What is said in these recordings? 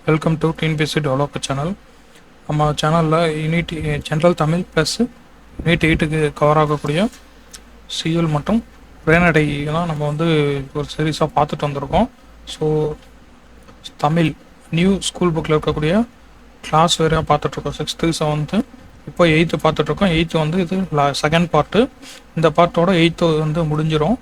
Welcome to TNPSC developer channel. நம்ம சேனலில் unit general Tamil plus unit 8க்கு கவர் ஆகக்கூடிய சிஎல் மற்றும் உரைநடை தான் நம்ம வந்து ஒரு சீரீஸாக பார்த்துட்டு வந்திருக்கோம். ஸோ தமிழ் நியூ ஸ்கூல் புக்கில் இருக்கக்கூடிய கிளாஸ் வேறையாக பார்த்துட்ருக்கோம். 6th 7th இப்போ 8th பார்த்துட்ருக்கோம். 8th வந்து இது செகண்ட் பார்ட்டு. இந்த பார்ட்டோட 8th வந்து முடிஞ்சிடும்.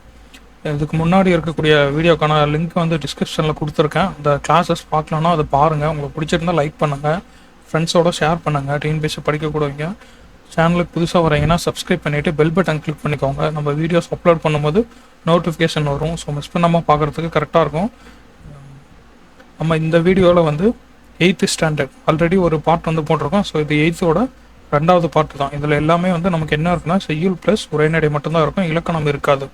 இதுக்கு முன்னாடி இருக்கக்கூடிய வீடியோக்கான லிங்க் வந்து டிஸ்கிரிப்ஷனில் கொடுத்துருக்கேன். அந்த கிளாஸஸ் பார்க்கலன்னா அதை பாருங்கள். உங்களுக்கு பிடிச்சிருந்தால் லைக் பண்ணுங்கள், ஃப்ரெண்ட்ஸோட ஷேர் பண்ணுங்கள். டிஎன்பிஎஸ்சி படிக்கக்கூடியவங்க சேனலுக்கு புதுசாக வரீங்கன்னா சப்ஸ்கிரைப் பண்ணிவிட்டு பெல் பட்டன் கிளிக் பண்ணிக்கோங்க. நம்ம வீடியோஸ் அப்லோட் பண்ணும்போது நோட்டிஃபிகேஷன் வரும். ஸோ மிஸ் பண்ணாமல் பார்க்குறதுக்கு கரெக்டாக இருக்கும். நம்ம இந்த வீடியோவில் வந்து 8th ஸ்டாண்டர்ட் ஆல்ரெடி ஒரு பார்ட் வந்து போட்டிருக்கோம். ஸோ இது 8th ரெண்டாவது பார்ட்டு தான். இதில் எல்லாமே வந்து நமக்கு என்ன இருக்குன்னா செய்யுள் ப்ளஸ் உரைநடை மட்டும்தான் இருக்கும், இலக்கணம் இருக்காது.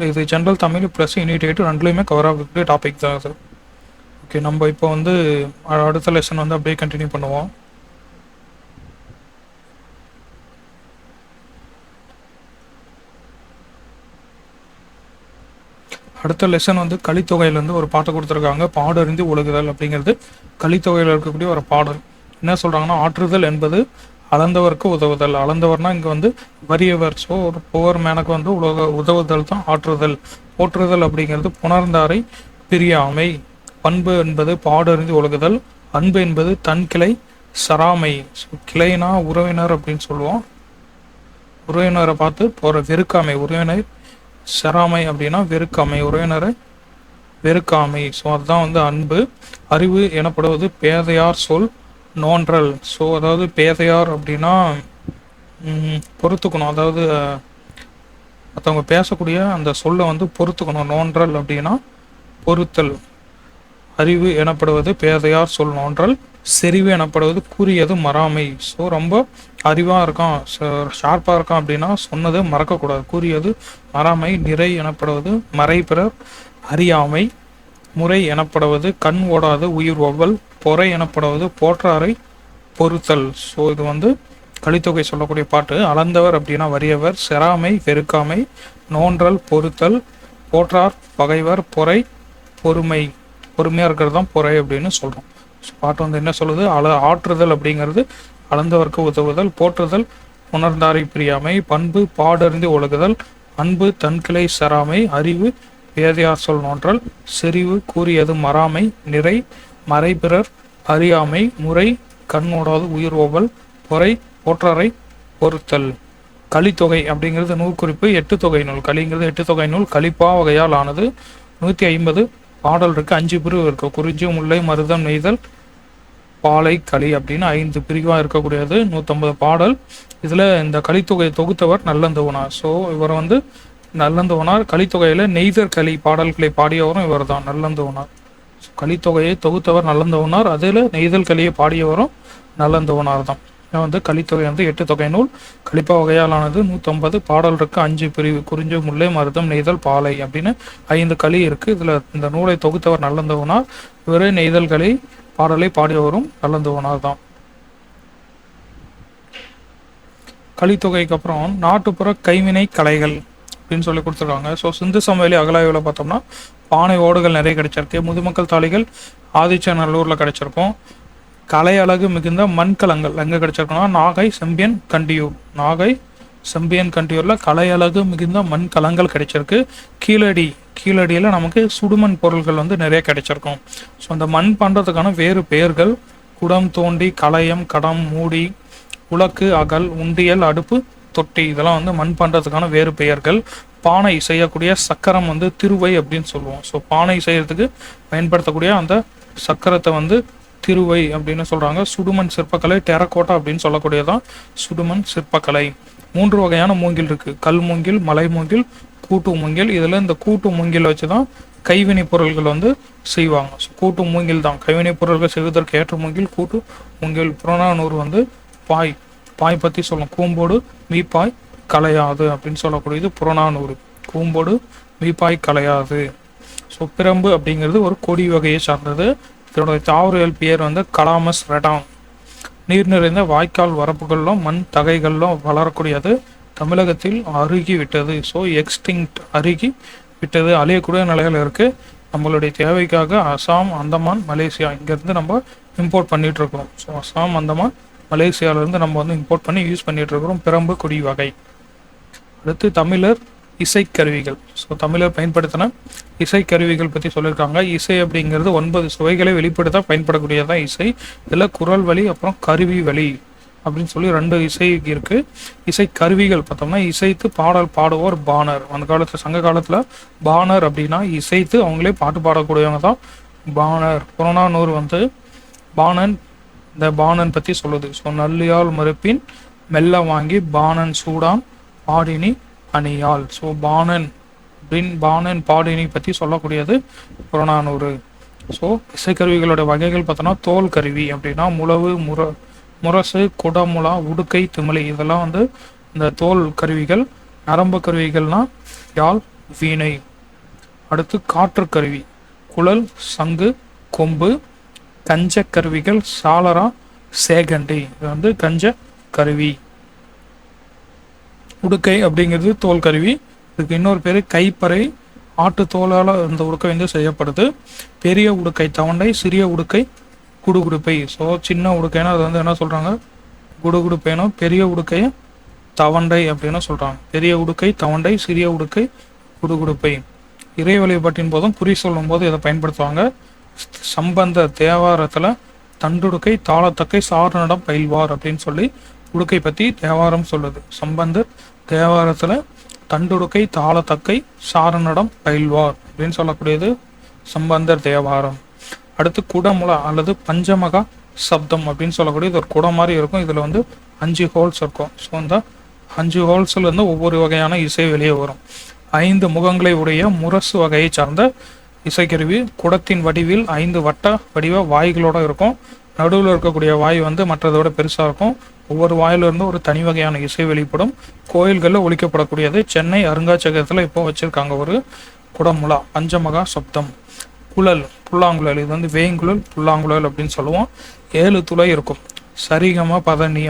இது ஜென்ரல் தமிழ் ப்ளஸ் யூனிட் 8 ரெண்டுலேயுமே கவர் ஆகக்கூடிய டாபிக் தான் அது. ஓகே, நம்ம இப்போ வந்து அடுத்த லெசன் வந்து அப்படியே கண்டினியூ பண்ணுவோம். அடுத்த லெசன் வந்து கலித்தொகையிலேருந்து ஒரு பாட்டை கொடுத்துருக்காங்க. பாடறிந்து ஒழுகுதல் அப்படிங்கிறது கலித்தொகையில் இருக்கக்கூடிய ஒரு பாடல். என்ன சொல்கிறாங்கன்னா, ஆற்றுதல் என்பது அளந்தவருக்கு உதவுதல். அளந்தவர்னா இங்கே வந்து வறியவர். ஸோ ஒரு புவர் மேனுக்கு வந்து உதவுதல் தான் ஆற்றுதல். போற்றுதல் அப்படிங்கிறது புணர்ந்தாரை பிரியாமை. பண்பு என்பது பாடறிந்து ஒழுகுதல். அன்பு என்பது தன் கிளை சராமை. ஸோ கிளைனா உறவினர் அப்படின்னு சொல்லுவோம். உறவினரை பார்த்து போகிற வெறுக்காமை. உறவினர் சராமை அப்படின்னா வெறுக்காமை, உறவினரை வெறுக்காமை. ஸோ அதுதான் வந்து அன்பு. அறிவு எனப்படுவது பேதையார் சொல் நோன்றல். ஸோ அதாவது பேதையார் அப்படின்னா பொறுத்துக்கணும், அதாவது மற்றவங்க பேசக்கூடிய அந்த சொல்லை வந்து பொறுத்துக்கணும். நோன்றல் அப்படின்னா பொறுத்தல். அறிவு எனப்படுவது பேதையார் சொல் நோன்றல். செறிவு எனப்படுவது கூறியது மறாமை. ஸோ ரொம்ப அறிவாக இருக்கான், ஷார்ப்பாக இருக்கான் அப்படின்னா சொன்னது மறக்கக்கூடாது. கூறியது மறாமை. நிறை எனப்படுவது மறை பிறர் அறியாமை. முறை எனப்படுவது கண் ஓடாது உயிர் ஒவ்வல். பொறை எனப்படுவது போற்றாரை பொறுத்தல். ஸோ இது வந்து கலித்தொகை சொல்லக்கூடிய பாட்டு. அளந்தவர் அப்படின்னா வறியவர், செராமை வெறுக்காமை, நோன்றல் பொறுத்தல், போற்றார் பகைவர், பொறை பொறுமை. பொறுமையாக இருக்கிறது தான் பொறை அப்படின்னு சொல்கிறோம். பாட்டு வந்து என்ன சொல்லுது, ஆற்றுதல் அப்படிங்கிறது அளந்தவருக்கு உதவுதல், போற்றுதல் உணர்ந்தாரை பிரியாமை, பண்பு பாடறிந்து ஒழுகுதல், அன்பு தன்கிளை செராமை, அறிவு பேதையார் சொல் நோன்றல், செறிவு கூறியது மறாமை, நிறை மறை பிறர் அறியாமை, முறை கண்ணோடாது உயிர் ஓவல், பொறை போற்றரை பொறுத்தல். கலித்தொகை அப்படிங்கிறது நூற்குறிப்பு 8 தொகை நூல். கலிங்கிறது 8 தொகை நூல். கலிப்பா வகையால் ஆனது. 150 பாடல் இருக்கு. 5 பிரிவு இருக்கு. குறிஞ்சி, முல்லை, மருதம், நெய்தல், பாலை, களி அப்படின்னு 5 பிரிவாக இருக்கக்கூடியது. 150 பாடல். இதில் இந்த கலித்தொகையை தொகுத்தவர் நல்லந்தவனார். ஸோ இவர் வந்து நல்லந்தவனார். கலித்தொகையில் நெய்தர் களி பாடல்களை பாடியவரும் இவர் தான், நல்லந்தவனார். கலித்தொகையை தொகுத்தவர் நல்லந்தவனார். அதில் நெய்தல் களியை பாடியவரும் நல்லந்தவனார் தான். வந்து கலித்தொகை வந்து 8 தொகை நூல். கலிப்பா வகையாலானது. 150 பாடல் இருக்கு. 5 பிரிவு. குறிஞ்சி, முல்லை, மருதம், நெய்தல், பாலை அப்படின்னு 5 களி இருக்கு. இதில் இந்த நூலை தொகுத்தவர் நல்லந்தவனார். இவரே நெய்தல் களி பாடலை பாடியவரும் நல்லந்தவனார் தான். கலித்தொகைக்கு அப்புறம் நாட்டுப்புற கைவினை கலைகள் அப்படின்னு சொல்லி கொடுத்துருக்காங்க. ஸோ சிந்து சமவெளி அகலாய்வில் பார்த்தோம்னா பானை ஓடுகள் நிறைய கிடைச்சிருக்கு. முதுமக்கள் தாளிகள் ஆதிச்சநல்லூரில் கிடைச்சிருக்கும். கலை அழகு மிகுந்த மண்கலங்கள் எங்கே கிடைச்சிருக்குன்னா நாகை செம்பியன் கண்டியூர். நாகை செம்பியன் கண்டியூரில் கலை அழகு மிகுந்த மண்கலங்கள் கிடைச்சிருக்கு. கீழடியில் நமக்கு சுடுமண் பொருள்கள் வந்து நிறைய கிடைச்சிருக்கும். ஸோ அந்த மண் பண்ணுறதுக்கான வேறு பெயர்கள் குடம், தோண்டி, கலயம், கடம், மூடி, உலக்கு, அகல், உண்டியல், அடுப்பு, தொட்டி. இதெல்லாம் வந்து மண் பண்ணுறதுக்கான வேறு பெயர்கள். பானை செய்யக்கூடிய சக்கரம் வந்து திருவை அப்படின்னு சொல்லுவோம். ஸோ பானை செய்யறதுக்கு பயன்படுத்தக்கூடிய அந்த சக்கரத்தை வந்து திருவை அப்படின்னு சொல்கிறாங்க. சுடுமண் சிற்பக்கலை டெரக்கோட்டா அப்படின்னு சொல்லக்கூடியதான் சுடுமண் சிற்பக்கலை. 3 வகையான மூங்கில் இருக்குது. கல் மூங்கில், மலை மூங்கில், கூட்டு மூங்கில். இதில் இந்த கூட்டு மூங்கில் வச்சு தான் கைவினை பொருள்கள் வந்து செய்வாங்க. ஸோ கூட்டு மூங்கில் தான் கைவினை பொருள்கள் செய்வதற்கு ஏற்ற மூங்கில் கூட்டு மூங்கில். புறநானூறு வந்து பாய் பற்றி சொல்லணும். கூம்போடு மீப்பாய் கலையாது அப்படின்னு சொல்லக்கூடியது புறநானூறு. கூம்போடு மீப்பாய் கலையாது. ஸோ பிரம்பு அப்படிங்கிறது ஒரு கொடி வகையை சார்ந்தது. இதோட தாவரவியல் பெயர் வந்து கலாமஸ் ரெடாங். நீர் நிறைந்த வாய்க்கால் வரப்புகளிலும் மண் தகைகளிலும் வளரக்கூடியது. தமிழகத்தில் அருகி விட்டது. ஸோ எக்ஸ்டிங்க்ட், அருகி விட்டது, அழியக்கூடிய நிலையில் இருக்குது. நம்மளுடைய தேவைக்காக அசாம், அந்தமான், மலேசியா இங்கேருந்து நம்ம இம்போர்ட் பண்ணிட்டு இருக்கிறோம். ஸோ அசாம், அந்தமான், மலேசியாவிலேருந்து நம்ம வந்து இம்போர்ட் பண்ணி யூஸ் பண்ணிட்டு இருக்கிறோம். பிரம்பு கொடி வகை. அடுத்து தமிழர் இசைக்கருவிகள். ஸோ தமிழர் பயன்படுத்தின இசைக்கருவிகள் பற்றி சொல்லியிருக்காங்க. இசை அப்படிங்கிறது 9 சுவைகளை வெளிப்படுத்த பயன்படக்கூடியதான் இசை. இதில் குரல் வழி அப்புறம் கருவி வழி அப்படின்னு சொல்லி 2 இசை இருக்கு. இசை கருவிகள் பார்த்தோம்னா இசைத்து பாடல் பாடுவோர் பாணர். அந்த காலத்தில் சங்க காலத்தில் பாணர் அப்படின்னா இசைத்து அவங்களே பாட்டு பாடக்கூடியவங்க தான் பாணர். புறநானூறு வந்து பாணன், இந்த பாணன் பற்றி சொல்லுது. ஸோ நல்லியால் மறுப்பின் மெல்ல வாங்கி பாணன் சூடான் பாடினி அணியால். ஸோ பாணன் அப்படின்னு பாணன் பாடினி பற்றி சொல்லக்கூடியது புறநானூறு. ஸோ இசைக்கருவிகளோட வகைகள் பார்த்தோன்னா தோல் கருவி அப்படின்னா முழவு, முரசு, குடமுலா, உடுக்கை, திமிழி இதெல்லாம் வந்து இந்த தோல் கருவிகள். நரம்பு கருவிகள்னா யாழ், வீணை. அடுத்து காற்று கருவி குழல், சங்கு, கொம்பு. கஞ்ச கருவிகள் சாளரா, சேகண்டி இது வந்து கஞ்ச கருவி. உடுக்கை அப்படிங்கிறது தோல் கருவி. இதுக்கு இன்னொரு பேர் கைப்பறை. ஆட்டு தோலால் இந்த உடுக்கை வந்து செய்யப்படுது. பெரிய உடுக்கை தவண்டை, சிறிய உடுக்கை குடுகுடுப்பை. ஸோ சின்ன உடுக்கைனா அது வந்து என்ன சொல்கிறாங்க குடுகுடுப்பைனோ, பெரிய உடுக்கையை தவண்டை அப்படின்னு சொல்கிறாங்க. பெரிய உடுக்கை தவண்டை, சிறிய உடுக்கை குடுகுடுப்பை. இறை வழிபாட்டின் போதும் குறி சொல்லும் போது இதை பயன்படுத்துவாங்க. சம்பந்த தேவாரத்தில் தண்டுடுக்கை தாளத்தக்கை சாரணடம் பயில்வார் அப்படின்னு சொல்லி உடுக்கை பற்றி தேவாரம் சொல்லுது. சம்பந்தர் தேவாரத்தில் தண்டுடுக்கை தாளத்தக்கை சாரணடம் பயில்வார் அப்படின்னு சொல்லக்கூடியது சம்பந்தர் தேவாரம். அடுத்து குடமுலா அல்லது பஞ்சமகா சப்தம் அப்படின்னு சொல்லக்கூடியது ஒரு குடம் மாதிரி இருக்கும். இதில் வந்து 5 ஹோல்ஸ் இருக்கும். ஸோ அந்த 5 ஹோல்ஸ்லேருந்து ஒவ்வொரு வகையான இசை வெளியே வரும். 5 முகங்களை உடைய முரசு வகையை சார்ந்த இசைக்கருவி. குடத்தின் வடிவில் 5 வட்ட வடிவ வாய்களோடு இருக்கும். நடுவில் இருக்கக்கூடிய வாய் வந்து மற்றதோட பெருசாக இருக்கும். ஒவ்வொரு வாயிலிருந்து ஒரு தனி வகையான இசை வெளிப்படும். கோயில்களில் ஒலிக்கப்படக்கூடியது. சென்னை அருங்காட்சியகத்தில் இப்போ வச்சுருக்காங்க ஒரு குடமுலா பஞ்சமகா சப்தம். குழல், புல்லாங்குழல். இது வந்து வேங்குழல், புல்லாங்குழல் அப்படின்னு சொல்லுவோம். 7 துளை இருக்கும். சரிகம பதனி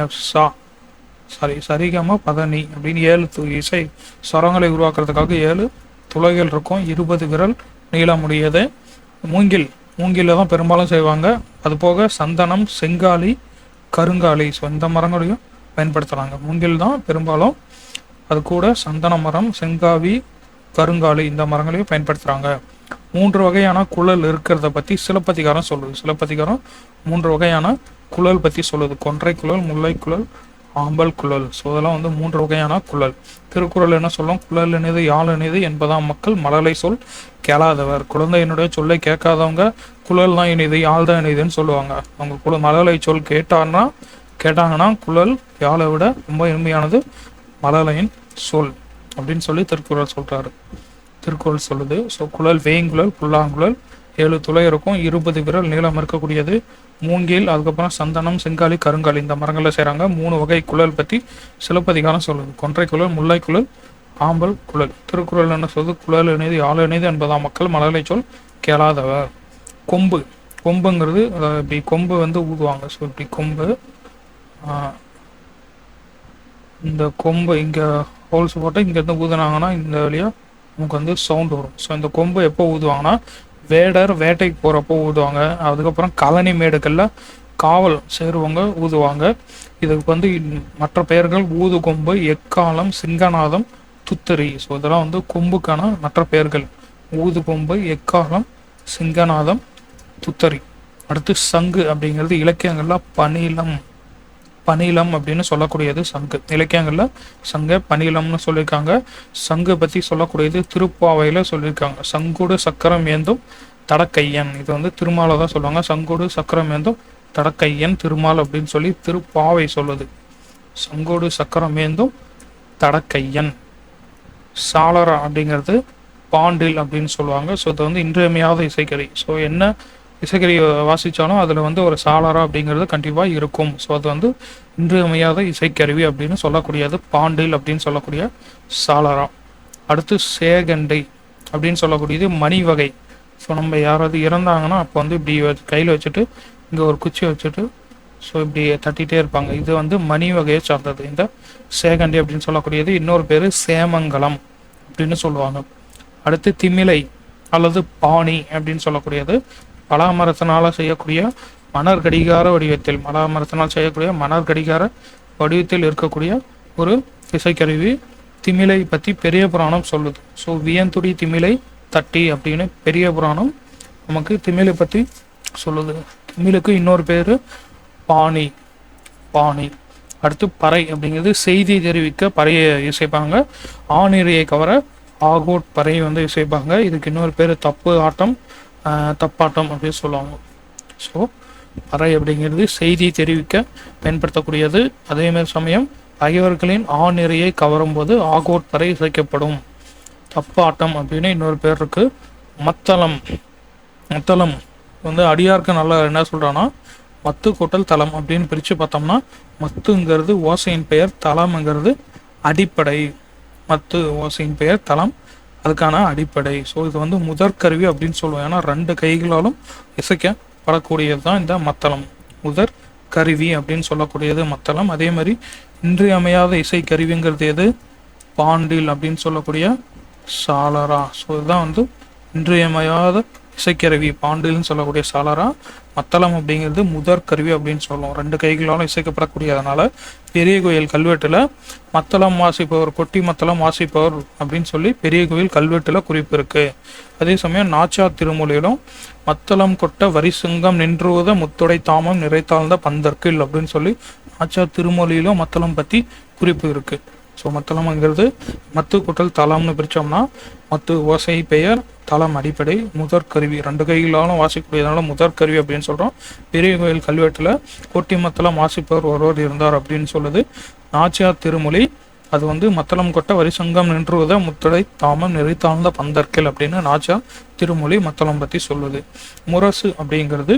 சரிகம பதனி அப்படின்னு 7 இசை ஸ்வரங்களை உருவாக்குறதுக்காக 7 துளைகள் இருக்கும். 20 விரல் நீளமுடையது. மூங்கில தான் பெரும்பாலும் செய்வாங்க. அது போக சந்தனம், செங்காலி, கருங்காலி. ஸோ இந்த மரங்களையும் பயன்படுத்துகிறாங்க. மூங்கில் தான் பெரும்பாலும். அது கூட சந்தன மரம், செங்காவி, கருங்காலி இந்த மரங்களையும் பயன்படுத்துகிறாங்க. 3 வகையான குழல் இருக்கிறத பற்றி சிலப்பதிகாரம் சொல்லுது. சிலப்பதிகாரம் 3 வகையான குழல் பற்றி சொல்லுது. கொன்றை குழல், முல்லை குழல், ஆம்பல் குழல். ஸோ இதெல்லாம் வந்து 3 வகையான குழல். திருக்குறள் என்ன சொல்லும்? குழல் இணைது யாழ் இணைது என்பதாம் மக்கள் மழலை சொல் கேளாதவர். குழந்தையினுடைய சொல்லை கேட்காதவங்க குழல் தான் இணைது யாழ் தான் இணைதுன்னு சொல்லுவாங்க. அவங்க மழலை சொல் கேட்டாங்கன்னா குழல் யாழை விட ரொம்ப இனிமையானது மழலையின் சொல் அப்படின்னு சொல்லி திருக்குறள் சொல்கிறாரு. திருக்குறள் சொல்லுது. ஸோ குழல் வேங்குழல், புல்லாங்குழல் 7 துளை இருக்கும். 20 விரல் நீளம் இருக்கக்கூடியது. மூங்கில், அதுக்கப்புறம் சந்தனம், செங்காலி, கருங்காலி இந்த மரங்களில் செய்கிறாங்க. 3 வகை குழல் பற்றி சிலப்பதிகாரம் சொல்லுது. கொன்றை குழல், முல்லை குழல், ஆம்பல் குழல். திருக்குறள் என்ன சொல்லுது? குழல் இணைது யாழ் இணைது என்பதாம் மக்கள் மழலை சொல் கேளாதவர். கொம்பு. கொம்புங்கிறது இப்படி கொம்பு வந்து ஊதுவாங்க. ஸோ இப்படி கொம்பு, இந்த கொம்பு இங்கே ஹோல்ஸ் போட்டு இங்கேருந்து ஊதுனாங்கன்னா இந்த வழியாக நமக்கு வந்து சவுண்ட் வரும். ஸோ இந்த கொம்பு எப்போ ஊதுவாங்கன்னா வேடர் வேட்டைக்கு போகிறப்போ ஊதுவாங்க. அதுக்கப்புறம் கழனி மேடுகளில் காவல் சேருவங்க ஊதுவாங்க. இதுக்கு வந்து மற்ற பெயர்கள் ஊது கொம்பு, எக்காலம், சிங்கநாதம், துத்தரி. ஸோ இதெல்லாம் வந்து கொம்புக்கான மற்ற பெயர்கள். ஊது கொம்பு, எக்காலம், சிங்கநாதம், துத்தரி. அடுத்து சங்கு அப்படிங்கிறது இலக்கியங்களில் பணிலம் அப்படின்னு சொல்லக்கூடியது சங்கு. இலக்கியங்களில் சங்க பணிலம்னு சொல்லியிருக்காங்க. சங்கு பற்றி சொல்லக்கூடியது திருப்பாவையில் சொல்லியிருக்காங்க. சங்குடு சக்கரம் ஏந்தும் தடக்கையன். இது வந்து திருமாலை தான் சொல்லுவாங்க. சங்குடு சக்கரம் ஏந்தும் தடக்கையன் திருமால் அப்படின்னு சொல்லி திருப்பாவை சொல்லுது. சங்கோடு சக்கரம் ஏந்தும் தடக்கையன். சாளரா அப்படிங்கிறது பாண்டில் அப்படின்னு சொல்லுவாங்க. ஸோ இது வந்து இன்றியமையாத இசைக்கருவி. ஸோ என்ன இசைக்கருவி வாசித்தாலும் அதில் வந்து ஒரு சாளரா அப்படிங்கிறது கண்டிப்பாக இருக்கும். ஸோ அது வந்து இன்றியமையாத இசைக்கருவி அப்படின்னு சொல்லக்கூடியது பாண்டில் அப்படின்னு சொல்லக்கூடிய சாளரா. அடுத்து சேகண்டை அப்படின்னு சொல்லக்கூடியது மணி வகை. ஸோ நம்ம யாராவது இறந்தாங்கன்னா அப்போ வந்து இப்படி கையில் வச்சுட்டு இங்கே ஒரு குச்சி வச்சுட்டு ஸோ இப்படி தட்டிகிட்டே இருப்பாங்க. இது வந்து மணி வகையை சார்ந்தது இந்த சேகண்டி அப்படின்னு சொல்லக்கூடியது. இன்னொரு பேர் சேமங்கலம் அப்படின்னு சொல்லுவாங்க. அடுத்து திமிலை. அல்லது பாணி அப்படின்னு சொல்லக்கூடியது பலாமரத்தினால் செய்யக்கூடிய மணர் கடிகார வடிவத்தில் பலாமரத்தினால் செய்யக்கூடிய மணர் கடிகார வடிவத்தில் இருக்கக்கூடிய ஒரு இசைக்கருவி. திமிலை பற்றி பெரிய புராணம் சொல்லுது. ஸோ வியந்துடி திமிலை தட்டி அப்படின்னு பெரிய புராணம் நமக்கு திமிலை பற்றி சொல்லுது. திமிலுக்கு இன்னொரு பேர் பாணி. பாணி. அடுத்து பறை அப்படிங்கிறது செய்தி தெரிவிக்க பறையை இசைப்பாங்க. ஆணிரையை கவர ஆகோட் பறை வந்து இசைப்பாங்க. இதுக்கு இன்னொரு பேர் தப்பு ஆட்டம், தப்பாட்டம் அப்படின்னு சொல்லுவாங்க. ஸோ பறை அப்படிங்கிறது செய்தி தெரிவிக்க பயன்படுத்தக்கூடியது. அதேமாதிரி சமயம் பகைவர்களின் ஆணிரையை கவரும் போது ஆகோட் பறை இசைக்கப்படும். தப்பாட்டம் அப்படின்னு இன்னொரு பேர் இருக்கு. மத்தளம். மத்தளம் வந்து அடியாருக்கு நல்லா என்ன சொல்றான்னா மத்து கூட்டல் தளம் அப்படின்னு பிரித்து பார்த்தோம்னா மத்துங்கிறது ஓசையின் பெயர், தளம்ங்கிறது அடிப்படை. மத்து ஓசையின் பெயர், தளம் அதுக்கான அடிப்படை. ஸோ இது வந்து முதற்கருவி அப்படின்னு சொல்லுவோம். ஏன்னா 2 கைகளாலும் இசைக்கப்படக்கூடியது தான் இந்த மத்தளம். முதற் கருவி அப்படின்னு சொல்லக்கூடியது மத்தளம். அதே மாதிரி இன்றியமையாத இசைக்கருவிங்கிறது எது? பாண்டில் அப்படின்னு சொல்லக்கூடிய சாலரா. ஸோ இதுதான் வந்து இன்றியமையாத இசைக்கருவி பாண்டில்னு சொல்லக்கூடிய சாலரா. மத்தளம் அப்படிங்கிறது முதற்கருவி அப்படின்னு சொல்லுவோம். 2 கைகளாலும் இசைக்கப்படக்கூடியதுனால பெரிய கோயில் கல்வெட்டில் மத்தளம் வாசிப்பவர், கொட்டி மத்தளம் வாசிப்பவர் அப்படின்னு சொல்லி பெரிய கோயில் கல்வெட்டில் குறிப்பு இருக்கு. அதே சமயம் நாச்சார் திருமொழியிலும் மத்தளம் கொட்ட வரிசுங்கம் நின்றுவத முத்துடை தாமம் நிறைத்தாழ்ந்த பந்தற்கில் அப்படின்னு சொல்லி நாச்சார் திருமொழியிலும் மத்தளம் பற்றி குறிப்பு இருக்கு. ஸோ மத்தளம்ங்கிறது மத்து கூட்டல் தளம்னு பிரித்தோம்னா மத்து ஓசை பெயர், தளம் அடிப்படை, முதற்கருவி. 2 கைகளாலும் வாசிக்கக்கூடியதுனால முதற்கருவி அப்படின்னு சொல்கிறோம். பெரிய கோயில் கல்வெட்டில் கொட்டி மத்தளம் வாசிப்பவர் ஒருவர் இருந்தார் அப்படின்னு சொல்லுது நாச்சியார் திருமொழி. அது வந்து மத்தளம் கொட்ட வரிசங்கம் நின்றுவத முத்தடை தாமம் நிறைத்தாழ்ந்த பந்தற்கில் அப்படின்னு நாச்சியார் திருமொழி மத்தளம் பற்றி சொல்லுது. முரசு அப்படிங்கிறது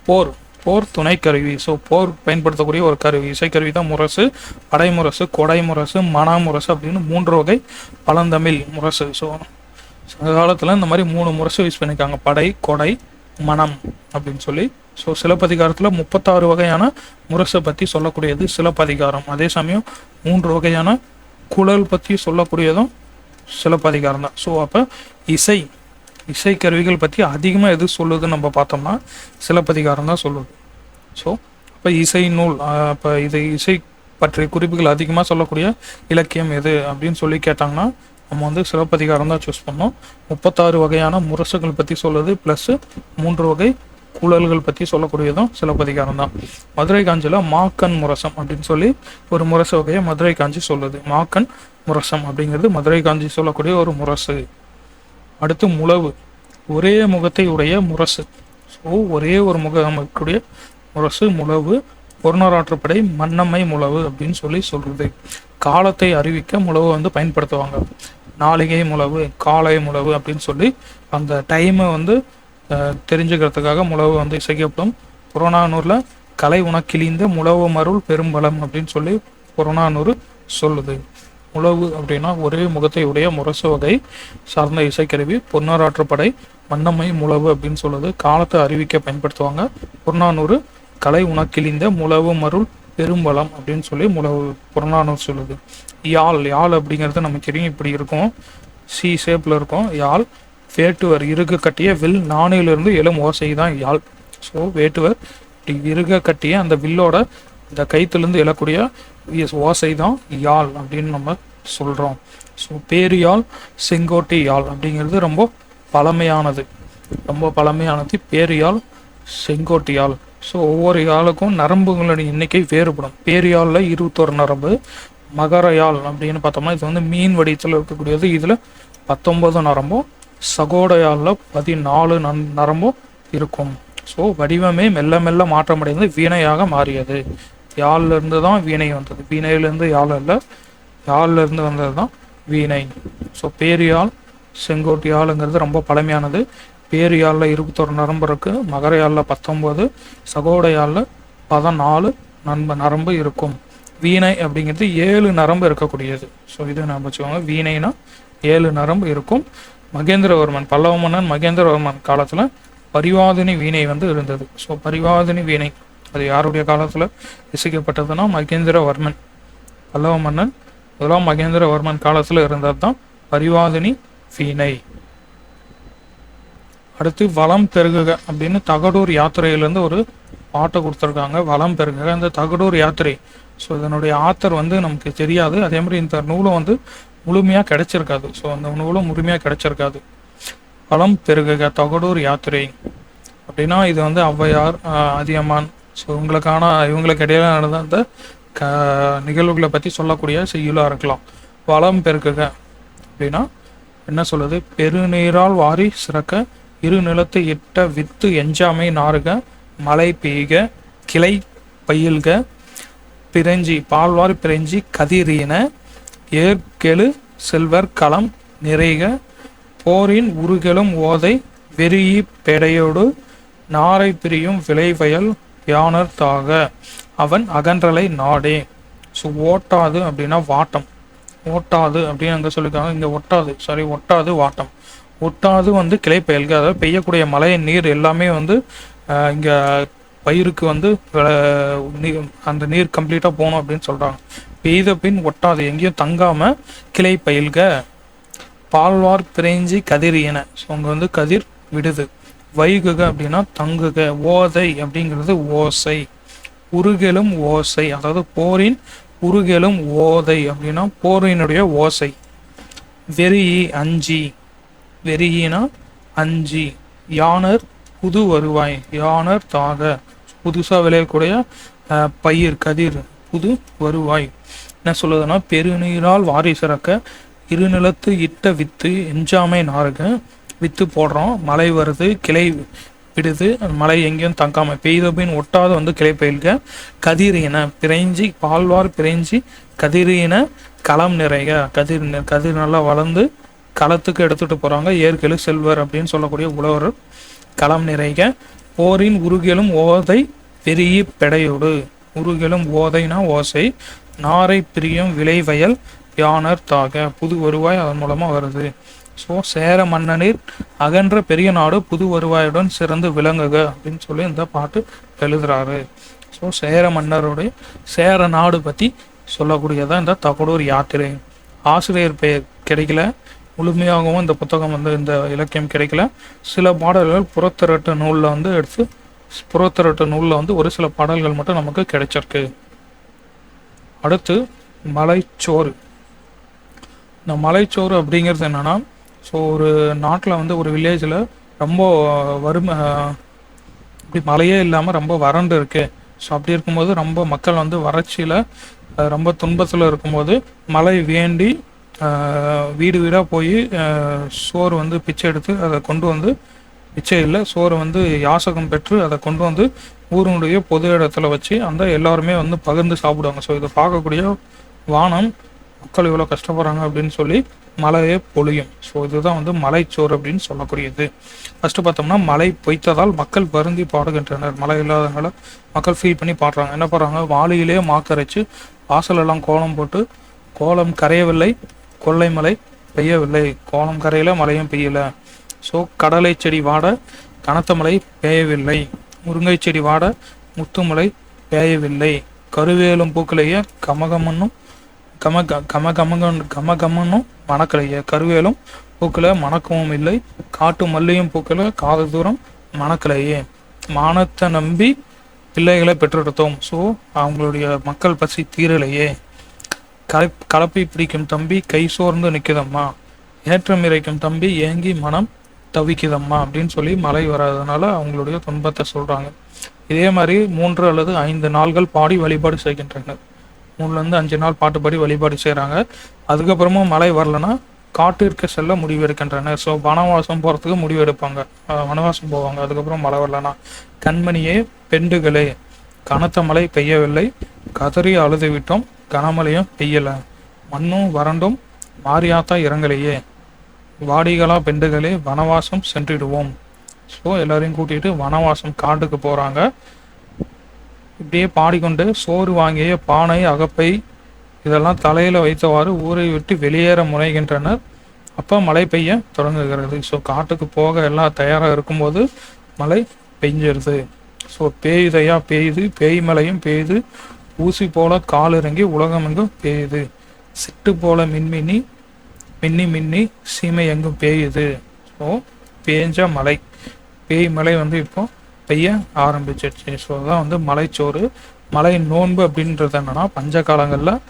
போர் துணை கருவி. ஸோ போர் பயன்படுத்தக்கூடிய ஒரு கருவி, இசைக்கருவி தான் முரசு. படைமுரசு, கொடை முரசு, மணாமுரசு அப்படின்னு 3 வகை பழந்தமிழ் முரசு. ஸோ காலத்தில் இந்த மாதிரி 3 முரசு யூஸ் பண்ணியிருக்காங்க, படை, கொடை, மணம் அப்படின்னு சொல்லி. ஸோ சிலப்பதிகாரத்தில் 36 வகையான முரசை பற்றி சொல்லக்கூடியது சிலப்பதிகாரம். அதே சமயம் 3 வகையான குழல் பற்றி சொல்லக்கூடியதும் சிலப்பதிகாரம் தான். ஸோ அப்போ இசைக்கருவிகள் பற்றி அதிகமாக எது சொல்லுதுன்னு நம்ம பார்த்தோம்னா சிலப்பதிகாரம் தான் சொல்லுது. ஸோ இப்போ இசை நூல், இப்போ இது இசை பற்றிய குறிப்புகள் அதிகமாக சொல்லக்கூடிய இலக்கியம் எது அப்படின்னு சொல்லி கேட்டாங்கன்னா நம்ம வந்து சிலப்பதிகாரம் தான் சூஸ் பண்ணோம். 36 வகையான முரசுகள் பற்றி சொல்லுது, ப்ளஸ் 3 வகை குழல்கள் பற்றி சொல்லக்கூடியதும் சிலப்பதிகாரம் தான். மதுரை காஞ்சியில் மாக்கன் முரசம் அப்படின்னு சொல்லி ஒரு முரசு வகையை மதுரை காஞ்சி சொல்லுது. மாக்கன் முரசம் அப்படிங்கிறது மதுரை காஞ்சி சொல்லக்கூடிய ஒரு முரசு. அடுத்து முழவு, ஒரே முகத்தை உடைய முரசு. ஸோ ஒரே ஒரு முகம் இருக்கக்கூடிய முரசு முழவு. பொருணராற்றுப்படை மன்னம்மை முழவு அப்படின்னு சொல்லி சொல்கிறது. காலத்தை அறிவிக்க முழவு வந்து பயன்படுத்துவாங்க. நாளிகை முழவு, காலை முழவு அப்படின்னு சொல்லி அந்த டைமை வந்து தெரிஞ்சுக்கிறதுக்காக முழவு வந்து இசைக்கப்படும். புறநானூரில் கலை உனக்கிழிந்த முழவு மருள் பெரும்பலம் அப்படின்னு சொல்லி புறநானூறு சொல்லுது. முழவு அப்படின்னா ஒரே முகத்தை உடைய முரசு வகை சார்ந்த இசைக்கருவி. பொன்னராற்றுப்படை மன்னம்மை முழவு அப்படின்னு சொல்லுது. காலத்தை அறிவிக்க பயன்படுத்துவாங்க. புறநானூறு கலை உனக்கிழிந்த முழவு மருள் பெரும்பலம் அப்படின்னு சொல்லி புறநானூறு சொல்லுது. யாழ் அப்படிங்கிறது நமக்கு தெரியும், இப்படி இருக்கும், சி ஷேப்பில் இருக்கும் யாழ். வேட்டுவர் இறுக கட்டிய வில் நாணிலிருந்து எழும் ஓசை தான் யாழ். ஸோ வேட்டுவர் இப்படி இறுக கட்டிய அந்த வில்லோட இந்த கைத்திலிருந்து எழக்கூடிய ஓசை தான் யாழ் அப்படின்னு நம்ம சொல்கிறோம். ஸோ பேரு யாழ், செங்கோட்டை யாழ் அப்படிங்கிறது ரொம்ப பழமையானது. பேரு யாழ், செங்கோட்டை யாழ். ஸோ ஒவ்வொரு யாழுக்கும் நரம்புகளுடைய எண்ணிக்கை வேறுபடும். பேரு யாழில் 21 நரம்பு. மகர யாழ் அப்படின்னு பார்த்தோம்னா இது வந்து மீன் வடிவத்தில் இருக்கக்கூடியது, இதில் 19 நரம்பும். சகோட யாழில் 14 நரம்பும் இருக்கும். ஸோ வடிவமே மெல்ல மெல்ல மாற்றமடைந்து வீணையாக மாறியது. யாழிலிருந்து தான் வீணை வந்தது, வீணையிலேருந்து யாழ் அல்ல, யாழிலிருந்து வந்தது தான் வீணை. ஸோ பேரு யாழ், செங்கோட்டு யாழுங்கிறது ரொம்ப பழமையானது. பேரு யாழில் 21 நரம்பு இருக்குது, மகர யாழில் 19, சகோட யாழில் 14 நரம்பு இருக்கும். வீணை அப்படிங்கிறது 7 நரம்பு இருக்கக்கூடியது. ஸோ இது நம்ம வச்சுக்கோங்க, வீணைனா 7 நரம்பு இருக்கும். மகேந்திரவர்மன், பல்லவ மன்னன் மகேந்திரவர்மன் காலத்தில் பரிவாதினி வீணை வந்து இருந்தது. ஸோ பரிவாதினி வீணை அது யாருடைய காலத்தில் இசைக்கப்பட்டதுன்னா மகேந்திரவர்மன், பல்லவ மன்னன் 1ஆம் மகேந்திரவர்மன் காலத்தில் இருந்தது தான் பரிவாதினி வீணை. அடுத்து வளம் பெருகுக அப்படின்னு தகடூர் யாத்திரையிலேருந்து ஒரு பாட்டை கொடுத்துருக்காங்க. வளம் பெருகுக இந்த தகடூர் யாத்திரை. ஸோ இதனுடைய ஆத்தர் வந்து நமக்கு தெரியாது. அதே மாதிரி இந்த நூலும் வந்து முழுமையாக கிடைச்சிருக்காது. ஸோ அந்த நூலும் முழுமையாக கிடைச்சிருக்காது. வளம் பெருகுக தகடூர் யாத்திரை அப்படின்னா இது வந்து ஔவையார், அதியமான், ஸோ இவங்களுக்கு இடையில நடந்த அந்த நிகழ்வுகளை பற்றி சொல்லக்கூடிய செய்யுளாக இருக்கலாம். வளம் பெருகுக அப்படின்னா என்ன சொல்லுது? பெருநீரால் வாரி சிறக்க இரு நிலத்து இட்ட வித்து எஞ்சாமை நாறுக மழை பெய்க கிளை பயில்க பிரெஞ்சி பால்வார் பிரெஞ்சி கதிரீன ஏற்கெழு செல்வர் களம் நிறைக போரின் உருகெழும் ஓதை வெறியி பெடையோடு நாரை பிரியும் விளைவயல் யானர் தாக அவன் அகன்றலை நாடே. ஸோ ஓட்டாது அப்படின்னா வாட்டம். ஓட்டாது அப்படின்னு அங்கே சொல்லியிருக்காங்க. இங்கே ஒட்டாது வாட்டம். ஒட்டாது வந்து கிளை பெயல்க, அதாவது பெய்யக்கூடிய மழையின் நீர் எல்லாமே வந்து இங்கே பயிருக்கு வந்து அந்த நீர் கம்ப்ளீட்டாக போகணும் அப்படின்னு சொல்கிறாங்க. பெய்த பின் ஒட்டாது, எங்கேயும் தங்காமல் கிளை பயில்க. பால்வார் பிரெஞ்சி கதிரியன, ஸோ அங்கே வந்து கதிர் விடுது. வைகுக அப்படின்னா தங்குக. ஓதை அப்படிங்கிறது ஓசை. உருகெழும் ஓசை, அதாவது போரின் உருகெழும் ஓதை அப்படின்னா போரினுடைய ஓசை. வெறியி அஞ்சி, வெறியினா அஞ்சி. யானர் புது வருவாய், யானர் தாக புதுசாக விளையக்கூடிய பயிர் கதிர் புது வருவாய். என்ன சொல்லுதுன்னா பெருநீரால் வாரி சிறக்க இருநிலத்து இட்ட வித்து எஞ்சாமை நாறுக. வித்து போடுறோம், மழை வருது, கிளை விடுது, மழை எங்கேயும் தங்காம பெய்த பின் ஒட்டாத வந்து கிளை பயில்க. கதிரின பிறைஞ்சி பால்வார் பிறைஞ்சி கதிரின களம் நிறைக. கதிர் நல்லா வளர்ந்து களத்துக்கு எடுத்துட்டு போறாங்க. ஏற்கெழு செல்வர் அப்படின்னு சொல்லக்கூடிய உழவர் களம் நிறைக. போரின் உருகெழும் ஓதை பெரிய பெடையோடு. உருகெழும் ஓதைனா ஓசை. நாரை பிரியும் விளைவயல் யானர் தாக புது வருவாய் அதன் மூலமா வருது. ஸோ சேர மன்னனில் அகன்ற பெரிய நாடு புது வருவாயுடன் சிறந்து விளங்குக அப்படின்னு சொல்லி இந்த பாட்டு எழுதுறாரு. ஸோ சேர மன்னருடைய சேர நாடு பற்றி சொல்லக்கூடியதான் இந்த தகடூர் யாத்திரை. ஆசிரியர் பெயர் கிடைக்கல, முழுமையாகவும் இந்த புத்தகம் வந்து இந்த இலக்கியம் கிடைக்கல. சில பாடல்கள் புறத்திரட்டு நூலில் வந்து ஒரு சில பாடல்கள் மட்டும் நமக்கு கிடைச்சிருக்கு. அடுத்து மலைச்சோறு. இந்த மலைச்சோறு அப்படிங்கிறது என்னன்னா, ஸோ ஒரு நாட்டில் வந்து ஒரு வில்லேஜில் ரொம்ப இப்படி மழையே இல்லாமல் ரொம்ப வறண்டு இருக்கு. ஸோ அப்படி இருக்கும்போது ரொம்ப மக்கள் வந்து வறட்சியில் ரொம்ப துன்பத்தில் இருக்கும்போது மழை வேண்டி வீடு வீடாக போய் சோறு வந்து பிச்சை எடுத்து அதை கொண்டு வந்து, பிச்சை இல்லை சோறு வந்து யாசகம் பெற்று அதை கொண்டு வந்து ஊருடைய பொது இடத்துல வச்சு அந்த எல்லாருமே வந்து பகிர்ந்து சாப்பிடுவாங்க. ஸோ இதை பார்க்கக்கூடிய வானம் மக்கள் இவ்வளோ கஷ்டப்படுறாங்க அப்படின்னு சொல்லி மழையே பொழியும். ஸோ இதுதான் வந்து மலைச்சோறு அப்படின்னு சொல்லக்கூடியது. ஃபஸ்ட்டு பார்த்தோம்னா மழை பொய்த்ததால் மக்கள் வருந்தி பாடுகின்றனர். மழை இல்லாதனால மக்கள் ஃபீல் பண்ணி பாடுறாங்க. என்ன பண்ணுறாங்க? வாளியிலே மாக்கரைச்சு வாசலெல்லாம் கோலம் போட்டு கோலம் கரையவில்லை, கொள்ளை மழை பெய்யவில்லை. கோலம் கரையில மழையும் பெய்யல. ஸோ கடலை செடி வாட கனத்த மழை பெய்யவில்லை, முருங்கை செடி வாட முத்து மழை பெய்யவில்லை. கருவேலும் பூக்களையே கமகமன்னும் மணக்கலையே. கருவேலும் பூக்களை மணக்கவும் இல்லை, காட்டு மல்லியும் பூக்களை காத தூரம் மணக்கலையே. மானத்தை நம்பி பிள்ளைகளை பெற்றெடுத்தோம். ஸோ அவங்களுடைய மக்கள் பசி தீரலையே. கலப்பை பிடிக்கும் தம்பி கை சோர்ந்து நிற்குதம்மா, ஏற்றம் இறைக்கும் தம்பி ஏங்கி மனம் தவிக்குதம்மா அப்படின்னு சொல்லி மழை வராதனால அவங்களுடைய துன்பத்தை சொல்றாங்க. இதே மாதிரி 3 அல்லது 5 நாள்கள் பாடி வழிபாடு செய்கின்றனர். 3லேருந்து 5 நாள் பாட்டுப்படி வழிபாடு செய்கிறாங்க. அதுக்கப்புறமும் மழை வரலன்னா காட்டிற்கு செல்ல முடிவெடுக்கின்றனர். ஸோ வனவாசம் போகிறதுக்கு முடிவெடுப்பாங்க, வனவாசம் போவாங்க. அதுக்கப்புறம் மழை வரலன்னா கண்மணியே பெண்டுகளே கனத்த மழை பெய்யவில்லை, கதறி அழுது விட்டோம் கனமழையும் பெய்யலை, மண்ணும் வறண்டும் மாரியாத்தா இறங்கலையே, வாடிகளா பெண்டுகளே வனவாசம் சென்றிடுவோம். ஸோ எல்லாரையும் கூட்டிகிட்டு வனவாசம் காட்டுக்கு போகிறாங்க. இப்படியே பாடிக்கொண்டு சோறு வாங்கிய பானை அகப்பை இதெல்லாம் தலையில் வைத்தவாறு ஊரை விட்டு வெளியேற முனைகின்றனர். அப்போ மழை பெய்ய தொடங்குகிறது. ஸோ காட்டுக்கு போக எல்லாம் தயாராக இருக்கும்போது மழை பெஞ்சிருது. ஸோ பெய்யுதையா பெய்யுது, பேய் மழையும் பெய்யுது, ஊசி போல கால் இறங்கி உலகம் எங்கும் பெய்யுது, சிட்டு போல மின்னி மின்னி சீமை எங்கும் பெய்யுது. ஸோ பேஞ்ச மழை, பேய் மழை வந்து இப்போ பெய்ய ஆரம்பிச்சிருச்சு. ஸோ அதான் வந்து மலைச்சோறு. மலை நோன்பு அப்படின்றது என்னன்னா, பஞ்ச காலங்களில்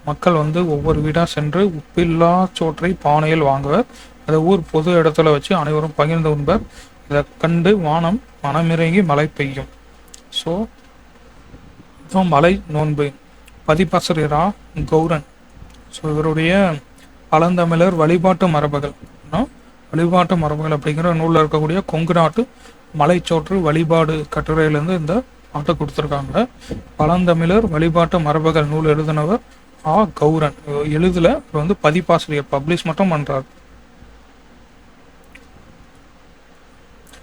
மக்கள் வந்து ஒவ்வொரு வீடாக சென்று உப்பில்லா சோற்றை பானையில் வாங்குவர். அதை ஊர் பொது இடத்துல வச்சு அனைவரும் பகிர்ந்து உண்பர். இதை கண்டு வானம் மனமிறங்கி மழை பெய்யும். ஸோ இதுதான் மலை நோன்பு. பதிப்பாசிரியரா கௌரன். ஸோ இவருடைய பழந்தமிழர் வழிபாட்டு மரபுகள், வழிபாட்டு மரபுகள் அப்படிங்கிற நூலில் இருக்கக்கூடிய கொங்கு நாட்டு மலைச்சோற்று வழிபாடு கட்டுரையிலேருந்து இந்த பாட்டை கொடுத்துருக்காங்க. பழந்தமிழர் வழிபாட்டு மரபுகள் நூல் எழுதினவர் கௌரன். எழுதல, இவர் வந்து பதிப்பாசிரியர், பப்ளிஷ் மட்டும் பண்றார்.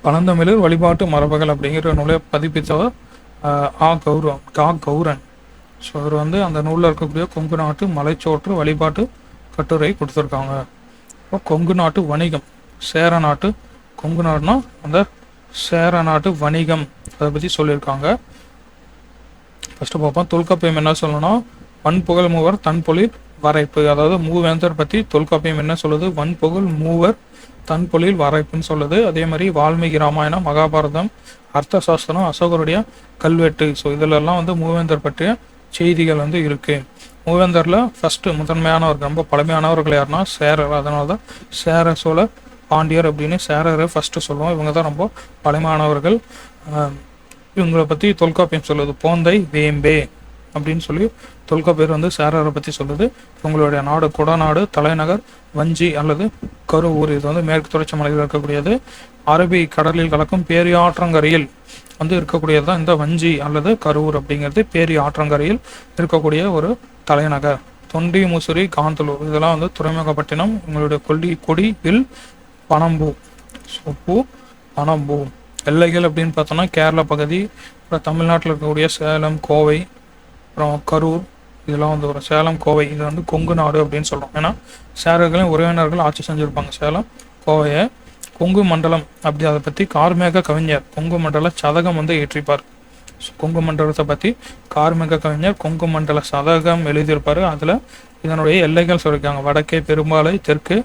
பழந்தமிழர் வழிபாட்டு மரபுகள் அப்படிங்கிற நூலை பதிப்பித்தவர் கௌரன். ஸோ இவர் வந்து அந்த நூலில் இருக்கக்கூடிய கொங்கு நாட்டு மலைச்சோற்று வழிபாட்டு கட்டுரை கொடுத்துருக்காங்க. இப்போ கொங்கு நாட்டு வணிகம், சேர நாட்டு, கொங்கு நாடுனா அந்த சேர நாட்டு வணிகம், அதை பற்றி சொல்லியிருக்காங்க. ஃபஸ்ட்டு பார்ப்போம். தொல்காப்பியம் என்ன சொல்லணும்னா, வன்புகழ் மூவர் தன்பொழில் வரைப்பு. அதாவது மூவேந்தர் பற்றி தொல்காப்பியம் என்ன சொல்லுது, வன்புகழ் மூவர் தன்பொழில் வரைப்புன்னு சொல்லுது. அதே மாதிரி வால்மீகி ராமாயணம், மகாபாரதம், அர்த்த சாஸ்திரம், அசோகருடைய கல்வெட்டு. ஸோ இதிலெல்லாம் வந்து மூவேந்தர் பற்றிய செய்திகள் வந்து இருக்கு. மூவேந்தரில் ஃபஸ்ட்டு முதன்மையானவர், ரொம்ப பழமையானவர்கள் யாருன்னா சேரர். அதனால தான் சேர சோழ பாண்டியர் அப்படின்னு சேரரை ஃபஸ்ட்டு சொல்லுவோம். இவங்க தான் ரொம்ப பழமையானவர்கள். இவங்களை பற்றி தொல்காப்பியம் சொல்லுது. போந்தை வேம்பே அப்படின்னு சொல்லி தொல்காப்பியர் வந்து சேரரை பற்றி சொல்லுது. இவங்களுடைய நாடு குடநாடு, தலைநகர் வஞ்சி அல்லது கருவூர். இது வந்து மேற்கு தொடர்ச்சி மலையில் இருக்கக்கூடியது. அரபி கடலில் கலக்கும் பேரி ஆற்றங்கரையில் வந்து இருக்கக்கூடியது தான் இந்த வஞ்சி அல்லது கருவூர் அப்படிங்கிறது. பேரி ஆற்றங்கரையில் இருக்கக்கூடிய ஒரு தலைநகர். தொண்டி, முசிறி, காந்தலூர் இதெல்லாம் வந்து துறைமுகப்பட்டினம். உங்களுடைய கொடி வில் பனம்பூ, பூ பனம்பூ. எல்லைகள் அப்படின்னு பார்த்தோம்னா கேரளா பகுதி, அப்புறம் தமிழ்நாட்டில் இருக்கக்கூடிய சேலம், கோவை, அப்புறம் கரூர், இதெல்லாம் வந்து ஒரு சேலம், கோவை. இது வந்து கொங்கு நாடு அப்படின்னு சொல்கிறோம். ஏன்னா சேரர்களையும் உறவினர்கள் ஆட்சி செஞ்சுருப்பாங்க சேலம், கோவையை. கொங்கு மண்டலம் அப்படி அதை பற்றி கார்மேக கவிஞர் கொங்கு மண்டல சதகம் வந்து ஏற்றிப்பார். கொங்கு மண்டலத்தை பற்றி கார்மேக கவிஞர் கொங்கு மண்டல சதகம் எழுதியிருப்பார். அதில் இதனுடைய எல்லைகள் சொல்லியிருக்காங்க. வடக்கே பெரும்பாலை, தெற்கு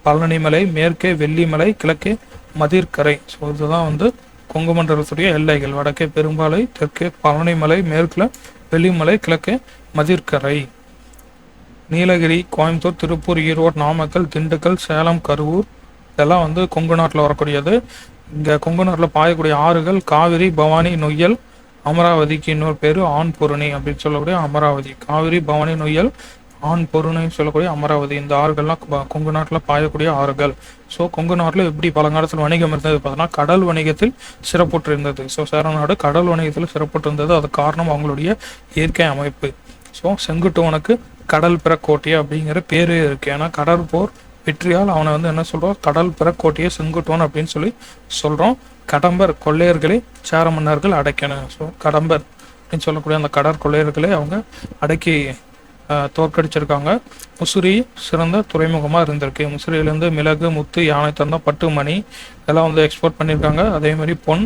பழனிமலை, மேற்கே வெள்ளிமலை, கிழக்கே மதிர்கரை. ஸோ இதுதான் வந்து கொங்கு மண்டலத்துடைய எல்லைகள். வடக்கே பெரும்பாலை, தெற்கே பழனிமலை, மேற்குல வெள்ளிமலை, கிழக்கே மதிர்கரை. நீலகிரி, கோயம்புத்தூர், திருப்பூர், ஈரோடு, நாமக்கல், திண்டுக்கல், சேலம், கரூர் இதெல்லாம் வந்து கொங்கு நாட்டில் வரக்கூடியது. இங்கே கொங்கு நாட்டில் பாயக்கூடிய ஆறுகள் காவிரி, பவானி, நொய்யல், அமராவதிக்கு இன்னொரு பேர் ஆண் பொருணி அப்படின்னு சொல்லக்கூடிய அமராவதி. காவிரி, பவானி, நொய்யல், ஆண் பொருணைன்னு சொல்லக்கூடிய அமராவதி. இந்த ஆறுகள்லாம் கொங்கு நாட்டில் பாயக்கூடிய ஆறுகள். ஸோ கொங்கு நாட்டில் எப்படி பழங்காலத்தில் வணிகம் இருந்தது பார்த்தோன்னா, கடல் வணிகத்தில் சிறப்புற்று இருந்தது. ஸோ சேரநாடு கடல் வணிகத்தில் சிறப்புற்று இருந்தது. அது காரணம் அவங்களுடைய இயற்கை அமைப்பு. ஸோ செங்குட்டுவனுக்கு கடல் பிறக்கோட்டிய அப்படிங்கிற பேரே இருக்கு. ஏன்னா கடல் போர் வெற்றியால் அவனை வந்து என்ன சொல்கிறோம், கடல் பிறக்கோட்டிய செங்குட்டுவன் அப்படின்னு சொல்லி சொல்கிறோம். கடம்பர் கொள்ளையர்களை சேர மன்னர்கள் அடைக்கணும். ஸோ கடம்பர் அப்படின்னு சொல்லக்கூடிய அந்த கடற்கொள்ளையர்களை அவங்க அடக்கி தோற்கடிச்சிருக்காங்க. முசிறி சிறந்த துறைமுகமாக இருந்திருக்கு. முசிறியிலேருந்து மிளகு, முத்து, யானை தந்தம், பட்டு, மணி இதெல்லாம் வந்து எக்ஸ்போர்ட் பண்ணியிருக்காங்க. அதே மாதிரி பொன்,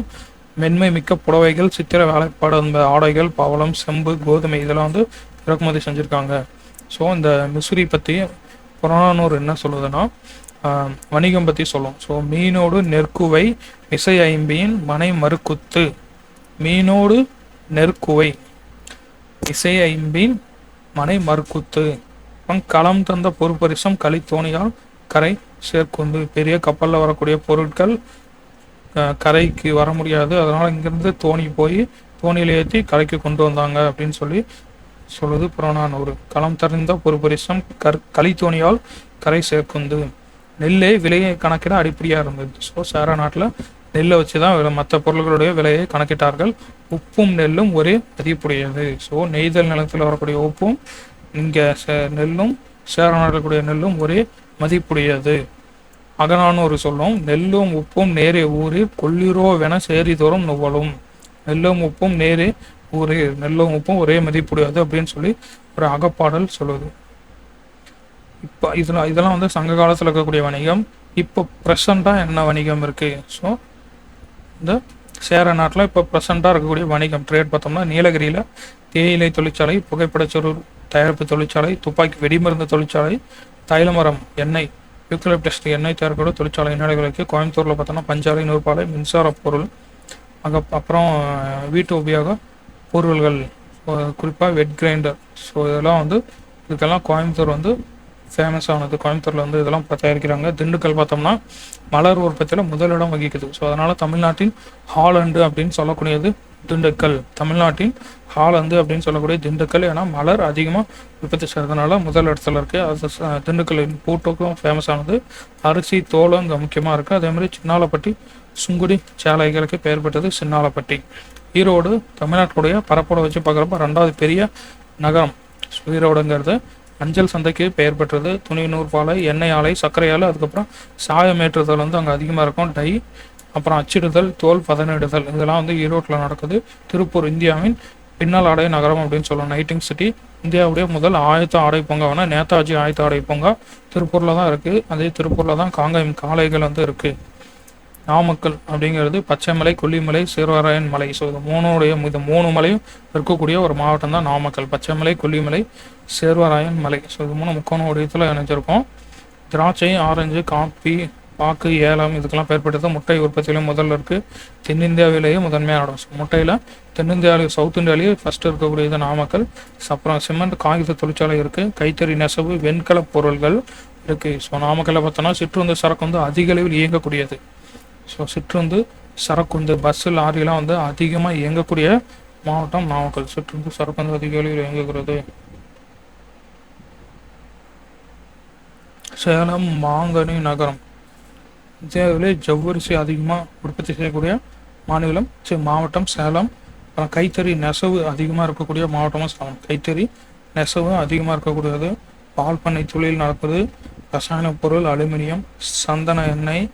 மென்மை மிக்க புடவைகள், சித்திர வேலைப்பாடு அந்த ஆடைகள், பவளம், செம்பு, கோதுமை இதெல்லாம் வந்து இறக்குமதி செஞ்சுருக்காங்க. ஸோ இந்த முசிறி பற்றி புறநானூறு என்ன சொல்லுதுன்னா, வணிகம் பற்றி சொல்லும். ஸோ மீனோடு நெற்குவை இசை ஐம்பியின் மனை மறுக்குத்து. மீனோடு நெற்குவை இசை ஐம்பின் மனை மறுக்குத்து. களம் தந்த பொறுப்பரிசம் களித்தோணியால் கரை சேர்க்குந்து. பெரிய கப்பலில் வரக்கூடிய பொருட்கள் கரைக்கு வர முடியாது, அதனால் இங்கிருந்து தோணி போய் தோணியில் ஏற்றி கரைக்கு கொண்டு வந்தாங்க அப்படின்னு சொல்லி சொல்லுது புறநானூறு. களம் தறிந்த பொறுப்பரிசம் களித்தோணியால் கரை சேர்க்குந்து. நெல்லை விலையை கணக்கிட அடிப்படையாக இருந்தது. ஸோ சேர நாட்டில் நெல்லை வச்சு தான் மற்ற பொருள்களுடைய விலையை கணக்கிட்டார்கள். உப்பும் நெல்லும் ஒரே மதிப்புடையது. ஸோ நெய்தல் நிலத்தில் வரக்கூடிய உப்பும் இங்கே நெல்லும் சேர நாட்டில் நெல்லும் ஒரே மதிப்புடையது. அகநானூறு சொல்லும், நெல்லும் உப்பும் நேரே ஊரில் கொள்ளிரோவென சேரிதோறும் நுவலும். நெல்லும் உப்பும் நேரே ஊரில், நெல்லும் உப்பும் ஒரே மதிப்புடையது அப்படின்னு சொல்லி ஒரு அகப்பாடல் சொல்லுது. இப்போ இதெல்லாம் வந்து சங்க காலத்தில் இருக்கக்கூடிய வணிகம். இப்போ ப்ரெசண்ட்டாக என்ன வணிகம் இருக்குது? ஸோ இந்த சேர நாட்டில் இப்போ ப்ரெசண்ட்டாக இருக்கக்கூடிய வணிகம் ட்ரேட் பார்த்தோம்னா, நீலகிரியில் தேயிலை தொழிற்சாலை, புகைப்படச்சொருள் தயாரிப்பு தொழிற்சாலை, துப்பாக்கி வெடிமருந்து தொழிற்சாலை, தைலமரம் எண்ணெய் யூக்கலிப்டஸ் எண்ணெய் தயாரிக்கிற தொழிற்சாலை நடவடிக்கை கோயம்புத்தூரில் பார்த்தோன்னா பஞ்சாலை, நூற்பாலை, மின்சார பொருள், அப்புறம் வீட்டு உபயோக பொருள்கள், குறிப்பாக வெட் கிரைண்டர். ஸோ இதெல்லாம் வந்து இதுக்கெல்லாம் கோயம்புத்தூர் வந்து ஃபேமஸ் ஆனது. கோயம்புத்தூரில் வந்து இதெல்லாம் தயாரிக்கிறாங்க. திண்டுக்கல் பார்த்தோம்னா மலர் உற்பத்தியில் முதலிடம் வகிக்குது. ஸோ அதனால் தமிழ்நாட்டின் ஹாலண்டு அப்படின்னு சொல்லக்கூடியது திண்டுக்கல். தமிழ்நாட்டின் ஹாலந்து அப்படின்னு சொல்லக்கூடிய திண்டுக்கல். ஏன்னா மலர் அதிகமாக உற்பத்தி செய்கிறதுனால முதல் இடத்துல இருக்குது. அது திண்டுக்கல்லின் பூட்டோக்கும் ஃபேமஸ் ஆனது. அரிசி, தோலும் இங்கே முக்கியமாக இருக்குது. அதே மாதிரி சின்னாலப்பட்டி, சுங்குடி சேலைகளுக்கு பெயர் பெற்றது சின்னாலப்பட்டி. ஈரோடு தமிழ்நாட்டுடைய பரப்போட வச்சு பார்க்குறப்ப 2வது பெரிய நகரம். ஈரோடுங்கிறது அஞ்சல் சந்தைக்கு பெயர் பெற்றது. துணி, நூற்பாலை, எண்ணெய் ஆலை, சர்க்கரை ஆலை, அதுக்கப்புறம் சாயமேற்றுதல் வந்து அங்கே அதிகமாக இருக்கும். டை, அப்புறம் அச்சிடுதல், தோல் பதனிடுதல், இதெல்லாம் வந்து ஈரோட்டில் நடக்குது. திருப்பூர் இந்தியாவின் பின்னல் ஆடை நகரம் அப்படின்னு சொல்லலாம். நைட்டிங் சிட்டி. இந்தியாவுடைய முதல் ஆயத்த ஆடை பூங்காவான நேதாஜி ஆயத்த ஆடை பூங்கா திருப்பூரில் தான் இருக்குது. அதே திருப்பூரில் தான் காங்கயம் காளைகள் வந்து இருக்குது. நாமக்கல் அப்படிங்கிறது பச்சைமலை, கொல்லிமலை, சேர்வராயன் மலை. ஸோ இது 3 மலையும் இருக்கக்கூடிய ஒரு மாவட்டம் தான் நாமக்கல். பச்சைமலை, கொல்லிமலை, சேர்வராயன் மலை. ஸோ இது 3 முக்கோண வடிவத்தில் இணைஞ்சிருக்கும். திராட்சை, ஆரஞ்சு, காப்பி, பாக்கு, ஏலம் இதுக்கெல்லாம் பெயர்பட்டது. முட்டை உற்பத்தியிலும் முதல்ல இருக்குது. தென்னிந்தியாவிலேயே முதன்மையாக ஆடும். ஸோ முட்டையில் தென்னிந்தியாவிலேயே, சவுத் இந்தியாவிலேயே ஃபஸ்ட்டு இருக்கக்கூடியது நாமக்கல். அப்புறம் சிமெண்ட், காகித தொழிற்சாலை இருக்குது. கைத்தறி, நெசவு, வெண்கல பொருள்கள் இருக்குது. ஸோ நாமக்கல்ல பார்த்தோன்னா சிற்றுந்து சரக்கு வந்து அதிக அளவில் இயங்கக்கூடியது. ஸோ சிற்றுந்து சரக்குந்து பஸ்ஸு, லாரிலாம் வந்து அதிகமாக இயங்கக்கூடிய மாவட்டம் நாமக்கல். சிற்றுந்து சரக்கு வந்து அதிக அளவில் இயங்குகிறது. சேலம் மாங்கனி நகரம். இந்தியாவிலே ஜவ்வரிசி அதிகமாக உற்பத்தி செய்யக்கூடிய மாவட்டம் சேலம். அப்புறம் கைத்தறி, நெசவு அதிகமாக இருக்கக்கூடிய மாவட்டமும் சேலம். கைத்தறி, நெசவு அதிகமாக இருக்கக்கூடியது. பால் பண்ணை தொழில் நடக்குது. ரசாயன பொருள், அலுமினியம், சந்தன எண்ணெய்,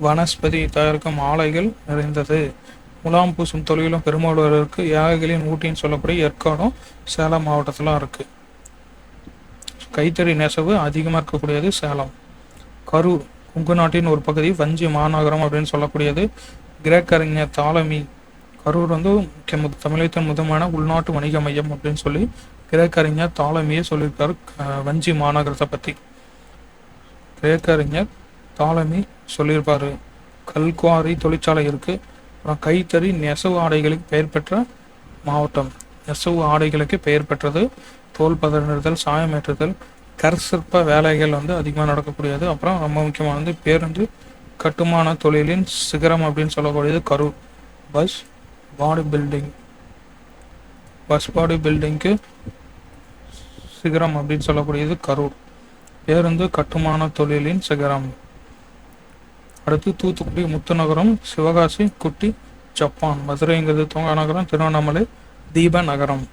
வனஸ்பதி தயாரிக்கும் ஆலைகள் நிறைந்தது. முலாம் பூசும் தொழிலும் பெரும்பாலும் இருக்குது. யாகைகளின் ஊட்டின்னு சொல்லக்கூடிய ஏற்காடும் சேலம் மாவட்டத்தில் இருக்குது. கைத்தறி, நெசவு அதிகமாக இருக்கக்கூடியது சேலம். கரூர் கொங்கு நாட்டின் ஒரு பகுதி. வஞ்சி மாநகரம் அப்படின்னு சொல்லக்கூடியது. கிரேக்க அறிஞர் தாலமி. கரூர் வந்து தமிழகத்தின் முதன்மையான உள்நாட்டு வணிக மையம் அப்படின்னு சொல்லி கிரேக்க அறிஞர் தாலமியே சொல்லியிருக்காரு வஞ்சி மாநகரத்தை பற்றி. கிரேக்க அறிஞர் தாலமி சொல்லியிருப்பாரு. கல்குவாரி தொழிற்சாலை இருக்குது. அப்புறம் கைத்தறி, நெசவு ஆடைகளுக்கு பெயர் பெற்ற மாவட்டம். நெசவு ஆடைகளுக்கு பெயர் பெற்றது. தோல் பதனிடுதல், சாயமேற்றுதல், கற்சிற்ப வேலைகள் வந்து அதிகமாக நடக்கக்கூடியது. அப்புறம் ரொம்ப முக்கியமானது பேருந்து கட்டுமான தொழிலின் சிகரம் அப்படின்னு சொல்லக்கூடியது கரூர். பஸ் பாடி பில்டிங்க்கு சிகரம் அப்படின்னு சொல்லக்கூடியது கரூர். பேருந்து கட்டுமான தொழிலின் சிகரம். அடுத்து தூத்துக்குடி முத்துநகரம், சிவகாசி குட்டி ஜப்பான், மதுரைங்கிறது தூங்கா நகரம், திருவண்ணாமலை தீப நகரம்.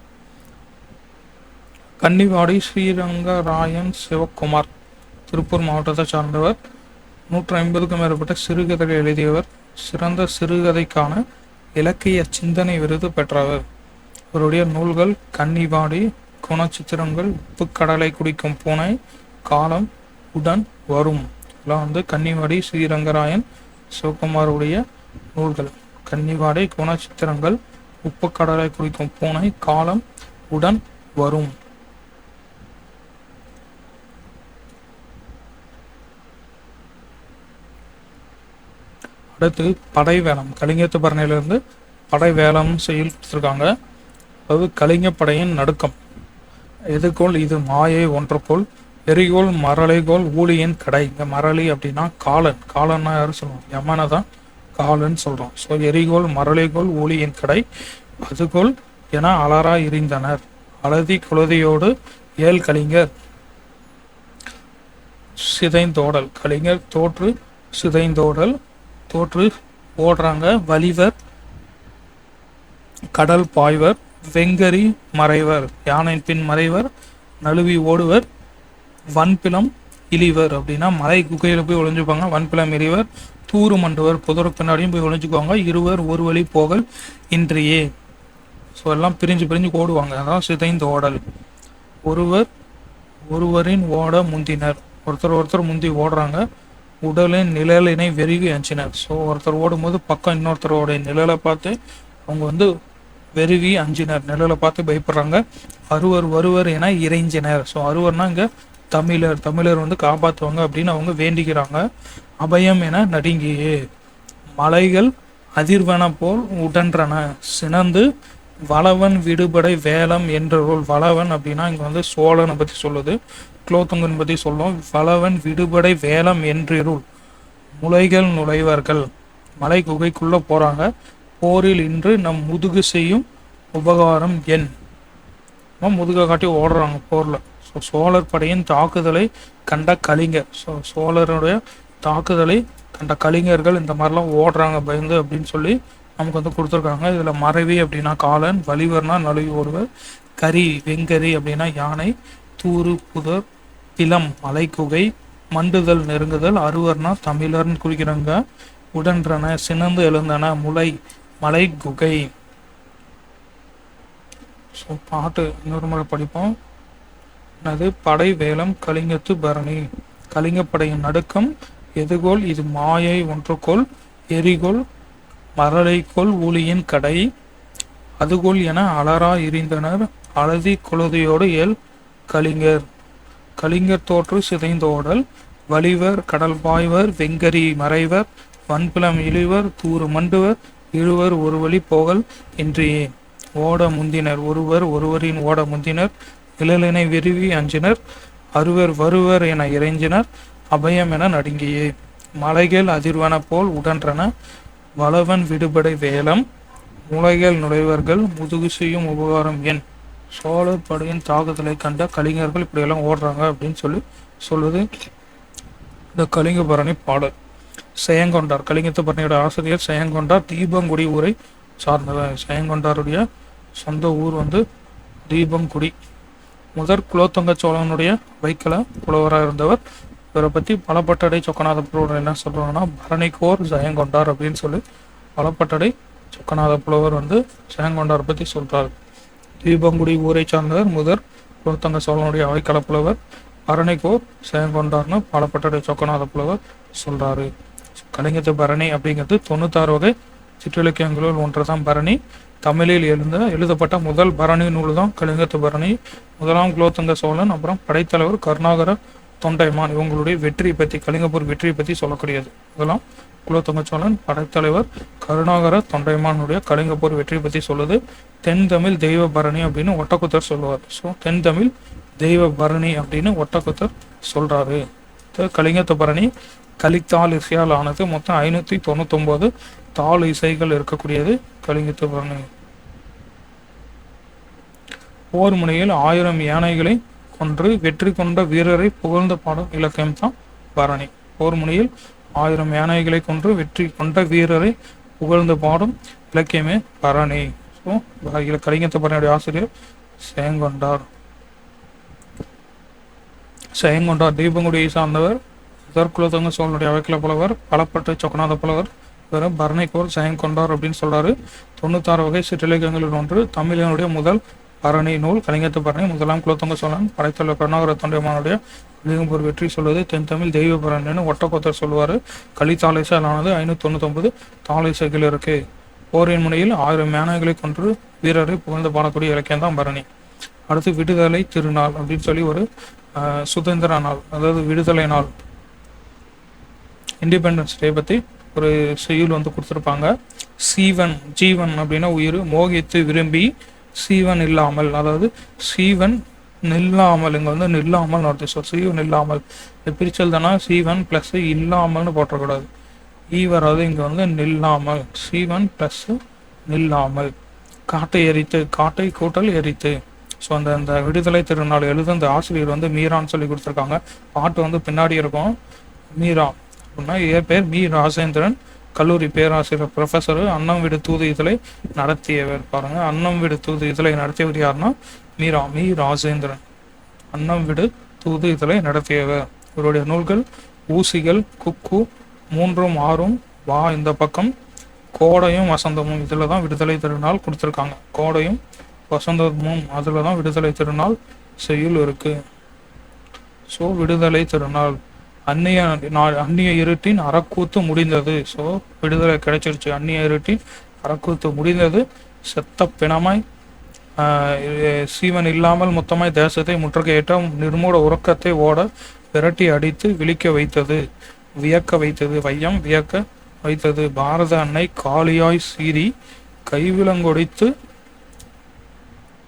கன்னிவாடி ஸ்ரீரங்கராயன் சிவகுமார் திருப்பூர் மாவட்டத்தை சார்ந்தவர். 150க்கும் மேற்பட்ட சிறுகதைகள் எழுதியவர். சிறந்த சிறுகதைக்கான இலக்கிய சிந்தனை விருது பெற்றவர். இவருடைய நூல்கள் கன்னிவாடி, குணச்சித்திரங்கள், உப்பு கடலை குடிக்கும் பூனை, காலம், உடன் வரும். இதெல்லாம் வந்து கன்னிவாடி ஸ்ரீரங்கராயன் சிவகுமாருடைய நூல்கள். கன்னிவாடி, குணச்சித்திரங்கள், உப்பு கடலை குடிக்கும் பூனை, காலம், உடன் வரும். அடுத்து படை வேலம். கலிங்கத்து பரணிலிருந்து படை வேலம் செய்திருக்காங்க. அதாவது கலிங்க படையின் நடுக்கம். எதுகோள் இது மாயை ஒன்றுகோள், எரிகோள் மரளைகோள் ஊழியின் கடை. இங்கே மரளி அப்படின்னா காலன். காலன்னா யாரும் சொல்லுவோம், யமனை தான் காலன்னு சொல்கிறோம். ஸோ எரிகோள் மரளைகோள் ஊழியின் கடை. அதுகோள் என அலரா எறிந்தனர். அலதி குலதியோடு ஏல் கலிங்கர் சிதைந்தோடல். கலிங்கர் தோற்று சிதைந்தோடல். தோற்று ஓடுறாங்க. வலிவர் கடல் பாய்வர். வெங்கரி மறைவர் யானையின் பின் மறைவர். நழுவி ஓடுவர். வன்பிலம் இழிவர் அப்படின்னா மலை குகையில் போய் ஒளிஞ்சுப்பாங்க. வன்பிலம் இழிவர். தூறு மண்டுவர் புதரு பின்னாடியும் போய் ஒளிஞ்சுக்குவாங்க. இருவர் ஒரு வழி போகல் இன்றியே. ஸோ எல்லாம் பிரிஞ்சு ஓடுவாங்க. அதான் சிதைந்து ஓடல். ஒருவரின் ஓட முந்தினர். ஒருத்தர் முந்தி ஓடுறாங்க. உடலின் நிழலினை வெறிவி அஞ்சினர். ஸோ ஒருத்தர் ஓடும்போது பக்கம் இன்னொருத்தரோடைய நிழலை பார்த்து அவங்க வந்து வெறுவி அஞ்சினர். நிழலை பார்த்து பயப்படுறாங்க. வருவர் என இறைஞ்சினர். ஸோ அருவர்னா இங்கே தமிழர் தமிழர் வந்து காப்பாற்றுவாங்க அப்படின்னு அவங்க வேண்டிக்கிறாங்க. அபயம் என நடுங்கியே மலைகள் அதிர்வன போல் உடன்றன சினந்து வளவன் விடுபடை வேலம் என்றருள். வளவன் அப்படின்னா இங்க வந்து சோழனை பத்தி சொல்லுது, குலோத்துங்கன் பத்தி சொல்லும். வளவன் விடுபடை வேலம் என்றிருள் முளைகள் நுழைவார்கள். மலை குகைக்குள்ள போறாங்க. போரில் இன்று நம் முதுகு செய்யும் உபகாரம் என். முதுக காட்டி ஓடுறாங்க போர்ல. ஸோ சோழர் படையின் தாக்குதலை கண்ட கலிங்கர், சோழருடைய தாக்குதலை கண்ட கலிங்கர்கள் இந்த மாதிரிலாம் ஓடுறாங்க பயந்து அப்படின்னு சொல்லி நமக்கு வந்து கொடுத்துருக்காங்க. இதில் மறைவி அப்படின்னா காலன், வலிவர்னா நழுவி ஓடுவர், கரி வெங்கரி அப்படின்னா யானை, தூறு புதர், பிலம் மலை குகை, மண்டுதல் நெருங்குதல், அருவர்னா தமிழர்னு குறிக்கிறாங்க, உடன்றன சினந்து எழுந்தன முளை மலை குகை. ஸோ பாட்டு இன்னொரு முறை படிப்போம். அது படை வேலம் கலிங்கத்து பரணி. கலிங்கப்படையின் நடுக்கம் எதுகோல் இது மாயை ஒன்றுகோல் எரிகோல் மரளைக்கோல் ஊழியின் கடை அதுகோல் என அலரா எரிந்தனர் அலதி குலதையோடு ஏல் கலிங்கர். கலிங்கர் தோற்று சிதைந்தோடல் வலிவர் கடல் பாய்வர் வெங்கரி மறைவர் வன்புலம் இழிவர் தூறு மண்டுவர் இழுவர் ஒரு வழி போகல் என்றியே ஓட முந்தினர் ஒருவர் ஒருவரின் ஓட முந்தினர் நிழலினை விருவி அஞ்சினர் அருவர் வருவர் என இறைஞ்சினர் அபயம் என நடுங்கியே மலைகள் அதிர்வன போல் உடன்றன வளவன் விடுபடை வேலம் முளைகள் நுழைவர்கள் முதுகு செய்யும் உபகாரம் என். சோழர் படையின் தாக்குதலை கண்ட கலிங்கர்கள் இப்படியெல்லாம் ஓடுறாங்க அப்படின்னு சொல்லி சொல்லுது இந்த கலிங்க பரணி பாடல். செயங்கொண்டார் கலிங்கத்து பரணியோட ஆசிரியர் செயங்கொண்டார் தீபங்குடி ஊரை சார்ந்தவர். செயங்கொண்டாருடைய சொந்த ஊர் வந்து தீபங்குடி. முதற் குலோத்துங்க சோழனுடைய வைக்கல புலவராக இருந்தவர். இவரை பற்றி பலப்பட்டடை சொக்கநாத புலவர் என்ன சொல்றாங்கன்னா பரணிக்கோர் ஜெயங்கொண்டார் அப்படின்னு சொல்லி பலப்பட்டடை சொக்கநாத புலவர் வந்து ஜெயங்கொண்டார் பற்றி சொல்றாரு. தீபங்குடி ஊரை சார்ந்தவர் முதற் குலோத்துங்க சோழனுடைய வைக்கல புலவர். பரணிக்கோர் ஜெயங்கொண்டார்னு பலப்பட்டடை சொக்கநாத புலவர் சொல்றாரு. கலிங்கத்து பரணி அப்படிங்கிறது 96 வகை சிற்றிலக்கியங்களுள் ஒன்று தான் பரணி. தமிழில் எழுதப்பட்ட முதல் பரணி நூல் தான் கலிங்கத்து பரணி. முதலாம் குலோத்துங்க சோழன் அப்புறம் படைத்தலைவர் கருணாகர தொண்டைமான் இவங்களுடைய வெற்றியை பற்றி கலிங்கப்பூர் வெற்றியை பற்றி சொல்லக்கூடியது. முதலாம் குலோத்துங்க சோழன் படைத்தலைவர் கருணாகர தொண்டைமானுடைய கலிங்கப்பூர் வெற்றியை பற்றி சொல்லுது. தென் தமிழ் தெய்வ பரணி அப்படின்னு ஒட்டக்குத்தர் சொல்லுவார். ஸோ தென் தமிழ் தெய்வ பரணி அப்படின்னு ஒட்டக்குத்தர் சொல்றாரு. கலிங்கத்து பரணி கலித்தாள் இசையால் ஆனது. மொத்தம் 599 தாள் இசைகள் இருக்கக்கூடியது கலிங்கத்து பரணி. போர் முனையில் 1000 யானைகளை கொன்று வெற்றி கொண்ட வீரரை புகழ்ந்த பாடும் இலக்கியம் தான் பரணி. போர் முனையில் 1000 யானைகளை கொன்று வெற்றி கொண்ட வீரரை புகழ்ந்து பாடும் இலக்கியமே பரணி. ஸோ கலிங்கத்து பரணியுடைய ஆசிரியர் செயங்கொண்டார். செயங்கொண்டார் தீபங்குடியை சார்ந்தவர். குலோத்துங்க சோழனுடைய அவைக்கல புலவர் பலப்பட்டை சொக்கநாத புலவர். இவர் பரணிக்கோர் செயங்கொண்டார் அப்படின்னு சொல்றாரு. 96 வகை சிற்றிலக்கியங்களில் ஒன்று. தமிழனுடைய முதல் பரணி நூல் கலிங்கத்து பரணி. முதலாம் குலோத்துங்க சோழன் படைத்தலைவர் கருணாகர தொண்டைமானுடைய கலிங்கப்பூர் வெற்றி சொல்வது தென் தமிழ் தெய்வ பரணின்னு ஒட்டக்கோத்தர் சொல்லுவார். கலித்தாலேசாலானது 599 தாலேசைகள் இருக்கு. போரின் முனையில் 1000 யானைகளை கொன்று வீரரை புகழ்ந்து பாடக்கூடிய இலக்கியம் தான் பரணி. அடுத்து விடுதலை திருநாள் அப்படின்னு சொல்லி ஒரு சுதந்திர நாள், அதாவது விடுதலை நாள், இண்டிபெண்டன்ஸ் டே பற்றி ஒரு செய்யுள் வந்து கொடுத்துருப்பாங்க. சீவன் ஜீவன் அப்படின்னா உயிர், மோகித்து விரும்பி சீவன் இல்லாமல், அதாவது சீவன் நில்லாமல், இங்கே வந்து நில்லாமல் நடத்து. ஸோ சீவன் இல்லாமல் பிரிச்சல் தானே சீவன் ப்ளஸ் இல்லாமல்னு போட்டக்கூடாது, வராது. இங்கே வந்து நில்லாமல் சீவன் ப்ளஸ் நில்லாமல். காட்டை எரித்து, காட்டை கூட்டல் எரித்து. ஸோ அந்த விடுதலை திருநாள் எழுத அந்த ஆசிரியர் வந்து மீரான்னு சொல்லி கொடுத்துருக்காங்க. பாட்டு வந்து பின்னாடி இருக்கும். மீரா அப்படின்னா என் பேர் மீ ராஜேந்திரன், கல்லூரி பேராசிரியர் ப்ரொஃபஸர். அன்னம் விடு தூது இதழை நடத்தியவர். பாருங்க, அன்னம் விடு தூது இதழை நடத்தியவர் யாருன்னா மீரா, மீ ராஜேந்திரன். அன்னம் விடு தூது இதழை நடத்தியவர். இவருடைய நூல்கள் ஊசிகள், குக்கு, 3ம் 6ம், வா இந்த பக்கம், கோடையும் வசந்தமும். இதில் தான் விடுதலை திருநாள் கொடுத்துருக்காங்க. கோடையும் வசந்தமும் அதில் தான் விடுதலை திருநாள் செய்யுள் இருக்கு. ஸோ விடுதலை திருநாள் அந்நிய இருட்டின் அறக்கூத்து முடிந்தது. ஸோ விடுதலை கிடைச்சிருச்சு. அந்நிய இருட்டின் அறக்கூத்து முடிந்தது. செத்த பிணமாய் சீவன் இல்லாமல் மொத்தமாய் தேசத்தை முற்றுகையிட்ட நிர்மூல உறக்கத்தை ஓட விரட்டி அடித்து விழிக்க வைத்தது, வியக்க வைத்தது, வையம் வியக்க வைத்தது. பாரத அன்னை காளியாய் சீறி கைவிலங்கொடித்து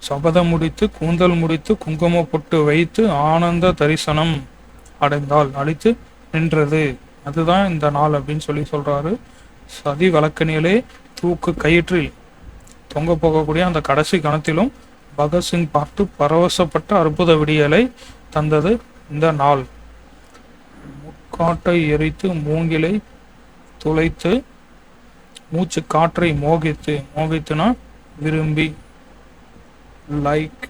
சபதம் முடித்து கூந்தல் முடித்து குங்கும பொட்டு வைத்து ஆனந்த தரிசனம் அடைந்தால் அழித்து நின்றது. அதுதான் இந்த நாள் அப்படின்னு சொல்லி சொல்றாரு. சதி வழக்கணியிலே தூக்கு கயிற்றில் தொங்க போகக்கூடிய அந்த கடைசி கணத்திலும் பகத்சிங் பார்த்து பரவசப்பட்ட அற்புத விடியலை தந்தது இந்த நாள். முட்காட்டை எரித்து மூங்கிலை துளைத்து மூச்சு காற்றை மோகித்துனா விரும்பி, லைக்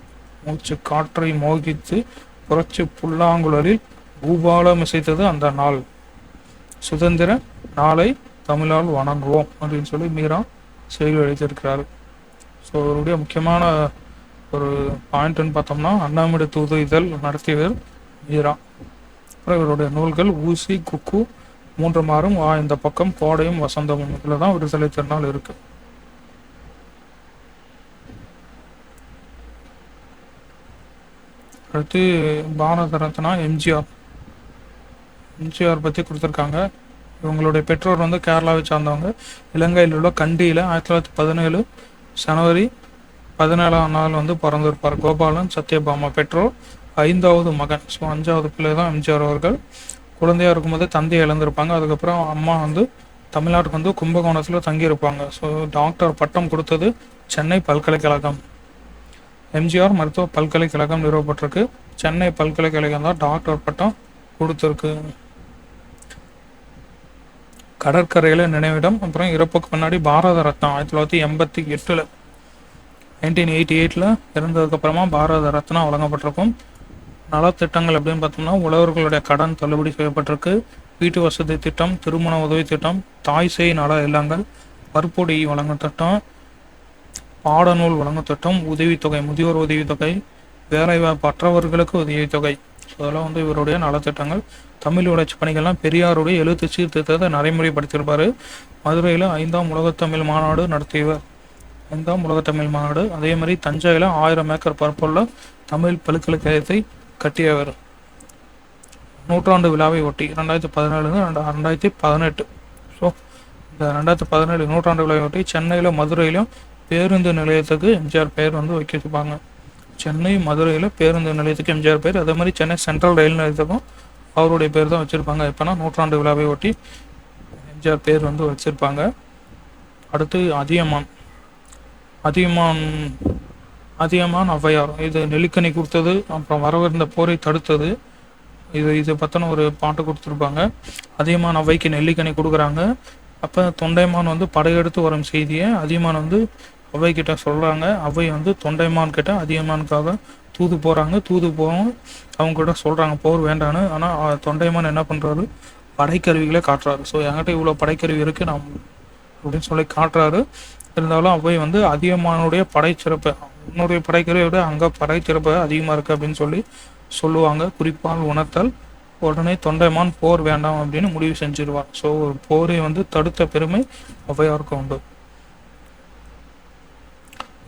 மூச்சு காற்றை மோகித்து புரட்சி புல்லாங்குழலில் பூபாலம் இசைத்தது அந்த நாள். சுதந்திர நாளை தமிழால் வணங்குவோம் அப்படின்னு சொல்லி மீரா செய்தி எழுதியிருக்கிறார். ஸோ அவருடைய முக்கியமான ஒரு பாயிண்ட்னு பார்த்தோம்னா அண்ணாமிட தூது இதழ் நடத்தியவர் மீரா. அப்புறம் இவருடைய நூல்கள் ஊசி, குக்கு, மூன்று மாறும், இந்த பக்கம், கோடையும் வசந்தமும், இதில் தான் விடுதலை திருநாள் இருக்கு. அடுத்து பாரத ரத்னா எம்ஜிஆர் பற்றி கொடுத்துருக்காங்க. இவங்களுடைய பெற்றோர் வந்து கேரளாவை சார்ந்தவங்க. இலங்கையில் உள்ள கண்டியில் 1917 ஜனவரி 17ஆம் நாள் வந்து பிறந்திருப்பார். கோபாலன் சத்யபாமா பெற்றோர் 5வது மகன். ஸோ 5வது பிள்ளை தான் எம்ஜிஆர் அவர்கள். குழந்தையாக இருக்கும்போது தந்தையை இழந்திருப்பாங்க. அதுக்கப்புறம் அம்மா வந்து தமிழ்நாட்டுக்கு வந்து கும்பகோணத்தில் தங்கியிருப்பாங்க. ஸோ டாக்டர் பட்டம் கொடுத்தது சென்னை பல்கலைக்கழகம். எம்ஜிஆர் மருத்துவ பல்கலைக்கழகம் நிறுவப்பட்டிருக்கு. சென்னை பல்கலைக்கழகம் தான் டாக்டர் பட்டம் கொடுத்துருக்கு. கடற்கரையில் நினைவிடம். அப்புறம் இறப்புக்கு முன்னாடி பாரத ரத்னா 1988 1988 இறந்ததுக்கப்புறமா பாரத ரத்னா வழங்கப்பட்டிருக்கும். நலத்திட்டங்கள் அப்படின்னு பார்த்தோம்னா உழவர்களுடைய கடன் தள்ளுபடி செய்யப்பட்டிருக்கு. வீட்டு வசதி திட்டம், திருமண உதவி திட்டம், தாய் சேய் நல இல்லங்கள், பருப்பொடி வழங்கும் திட்டம், பாடநூல் வழங்கும் திட்டம், உதவித்தொகை, முதியோர் உதவித்தொகை, வேலைவாய்ப்பு அற்றவர்களுக்கு உதவித்தொகை. அதெல்லாம் வந்து இவருடைய நலத்திட்டங்கள். தமிழ் வளர்ச்சி பணிகள்லாம் பெரியாருடைய எழுத்து சீர்திருத்தத்தை நடைமுறைப்படுத்தியிருப்பார். மதுரையில் 5ஆம் உலகத்தமிழ் மாநாடு நடத்தியவர். 5ஆம் உலகத்தமிழ் மாநாடு. அதே மாதிரி தஞ்சையில் 1000 ஏக்கர் பரப்புள்ள தமிழ் பல்கலைக்கழகத்தை கட்டியவர். நூற்றாண்டு விழாவை ஒட்டி 2017 2018. ஸோ இந்த 2017 நூற்றாண்டு விழாவை ஒட்டி சென்னையில் மதுரையிலும் பேருந்து நிலையத்துக்கு எம்ஜிஆர் பெயர் வந்து வைக்கிருப்பாங்க. சென்னை மதுரையில் பேருந்து நிலையத்துக்கு எம்ஜிஆர் பேர். அதே மாதிரி சென்னை சென்ட்ரல் ரயில் நிலையத்துக்கும் அவருடைய பேர் தான் வச்சுருப்பாங்க. இப்போனா நூற்றாண்டு விழாவை ஒட்டி எம்ஜிஆர் பேர் வந்து வச்சுருப்பாங்க. அடுத்து அதியமான் ஔவையார். இது நெல்லிக்கனி கொடுத்தது, அப்புறம் வரவிருந்த போரை தடுத்தது. இது பற்றின ஒரு பாட்டு கொடுத்துருப்பாங்க. அதியமான் ஔவைக்கு நெல்லிக்கனி கொடுக்குறாங்க. அப்போ தொண்டைமான் வந்து படையெடுத்து வரும் செய்தியை அதியமான் வந்து ஔவை கிட்ட சொல்கிறாங்க. ஔவை வந்து தொண்டைமான் கிட்ட அதியமானுக்காக தூது போகிறாங்க. தூது போகும் அவங்க கிட்ட சொல்கிறாங்க போர் வேண்டான்னு. ஆனால் தொண்டைமான் என்ன பண்ணுறாரு, படைக்கருவிகளே காட்டுறாரு. ஸோ என்கிட்ட இவ்வளோ படைக்கருவி இருக்குது நான் அப்படின்னு சொல்லி காட்டுறாரு. இருந்தாலும் ஔவை வந்து அதியமானுடைய படைச்சிறப்பு, உன்னுடைய படைக்கருவியை விட அங்கே படைச்சிறப்பு அதிகமாக இருக்குது அப்படின்னு சொல்லி சொல்லுவாங்க. குறிப்பால் உணர்த்தல். உடனே தொண்டைமான் போர் வேண்டாம் அப்படின்னு முடிவு செஞ்சிருவார். ஸோ ஒரு போரை வந்து தடுத்த பெருமை ஔவையாருக்கு உண்டு.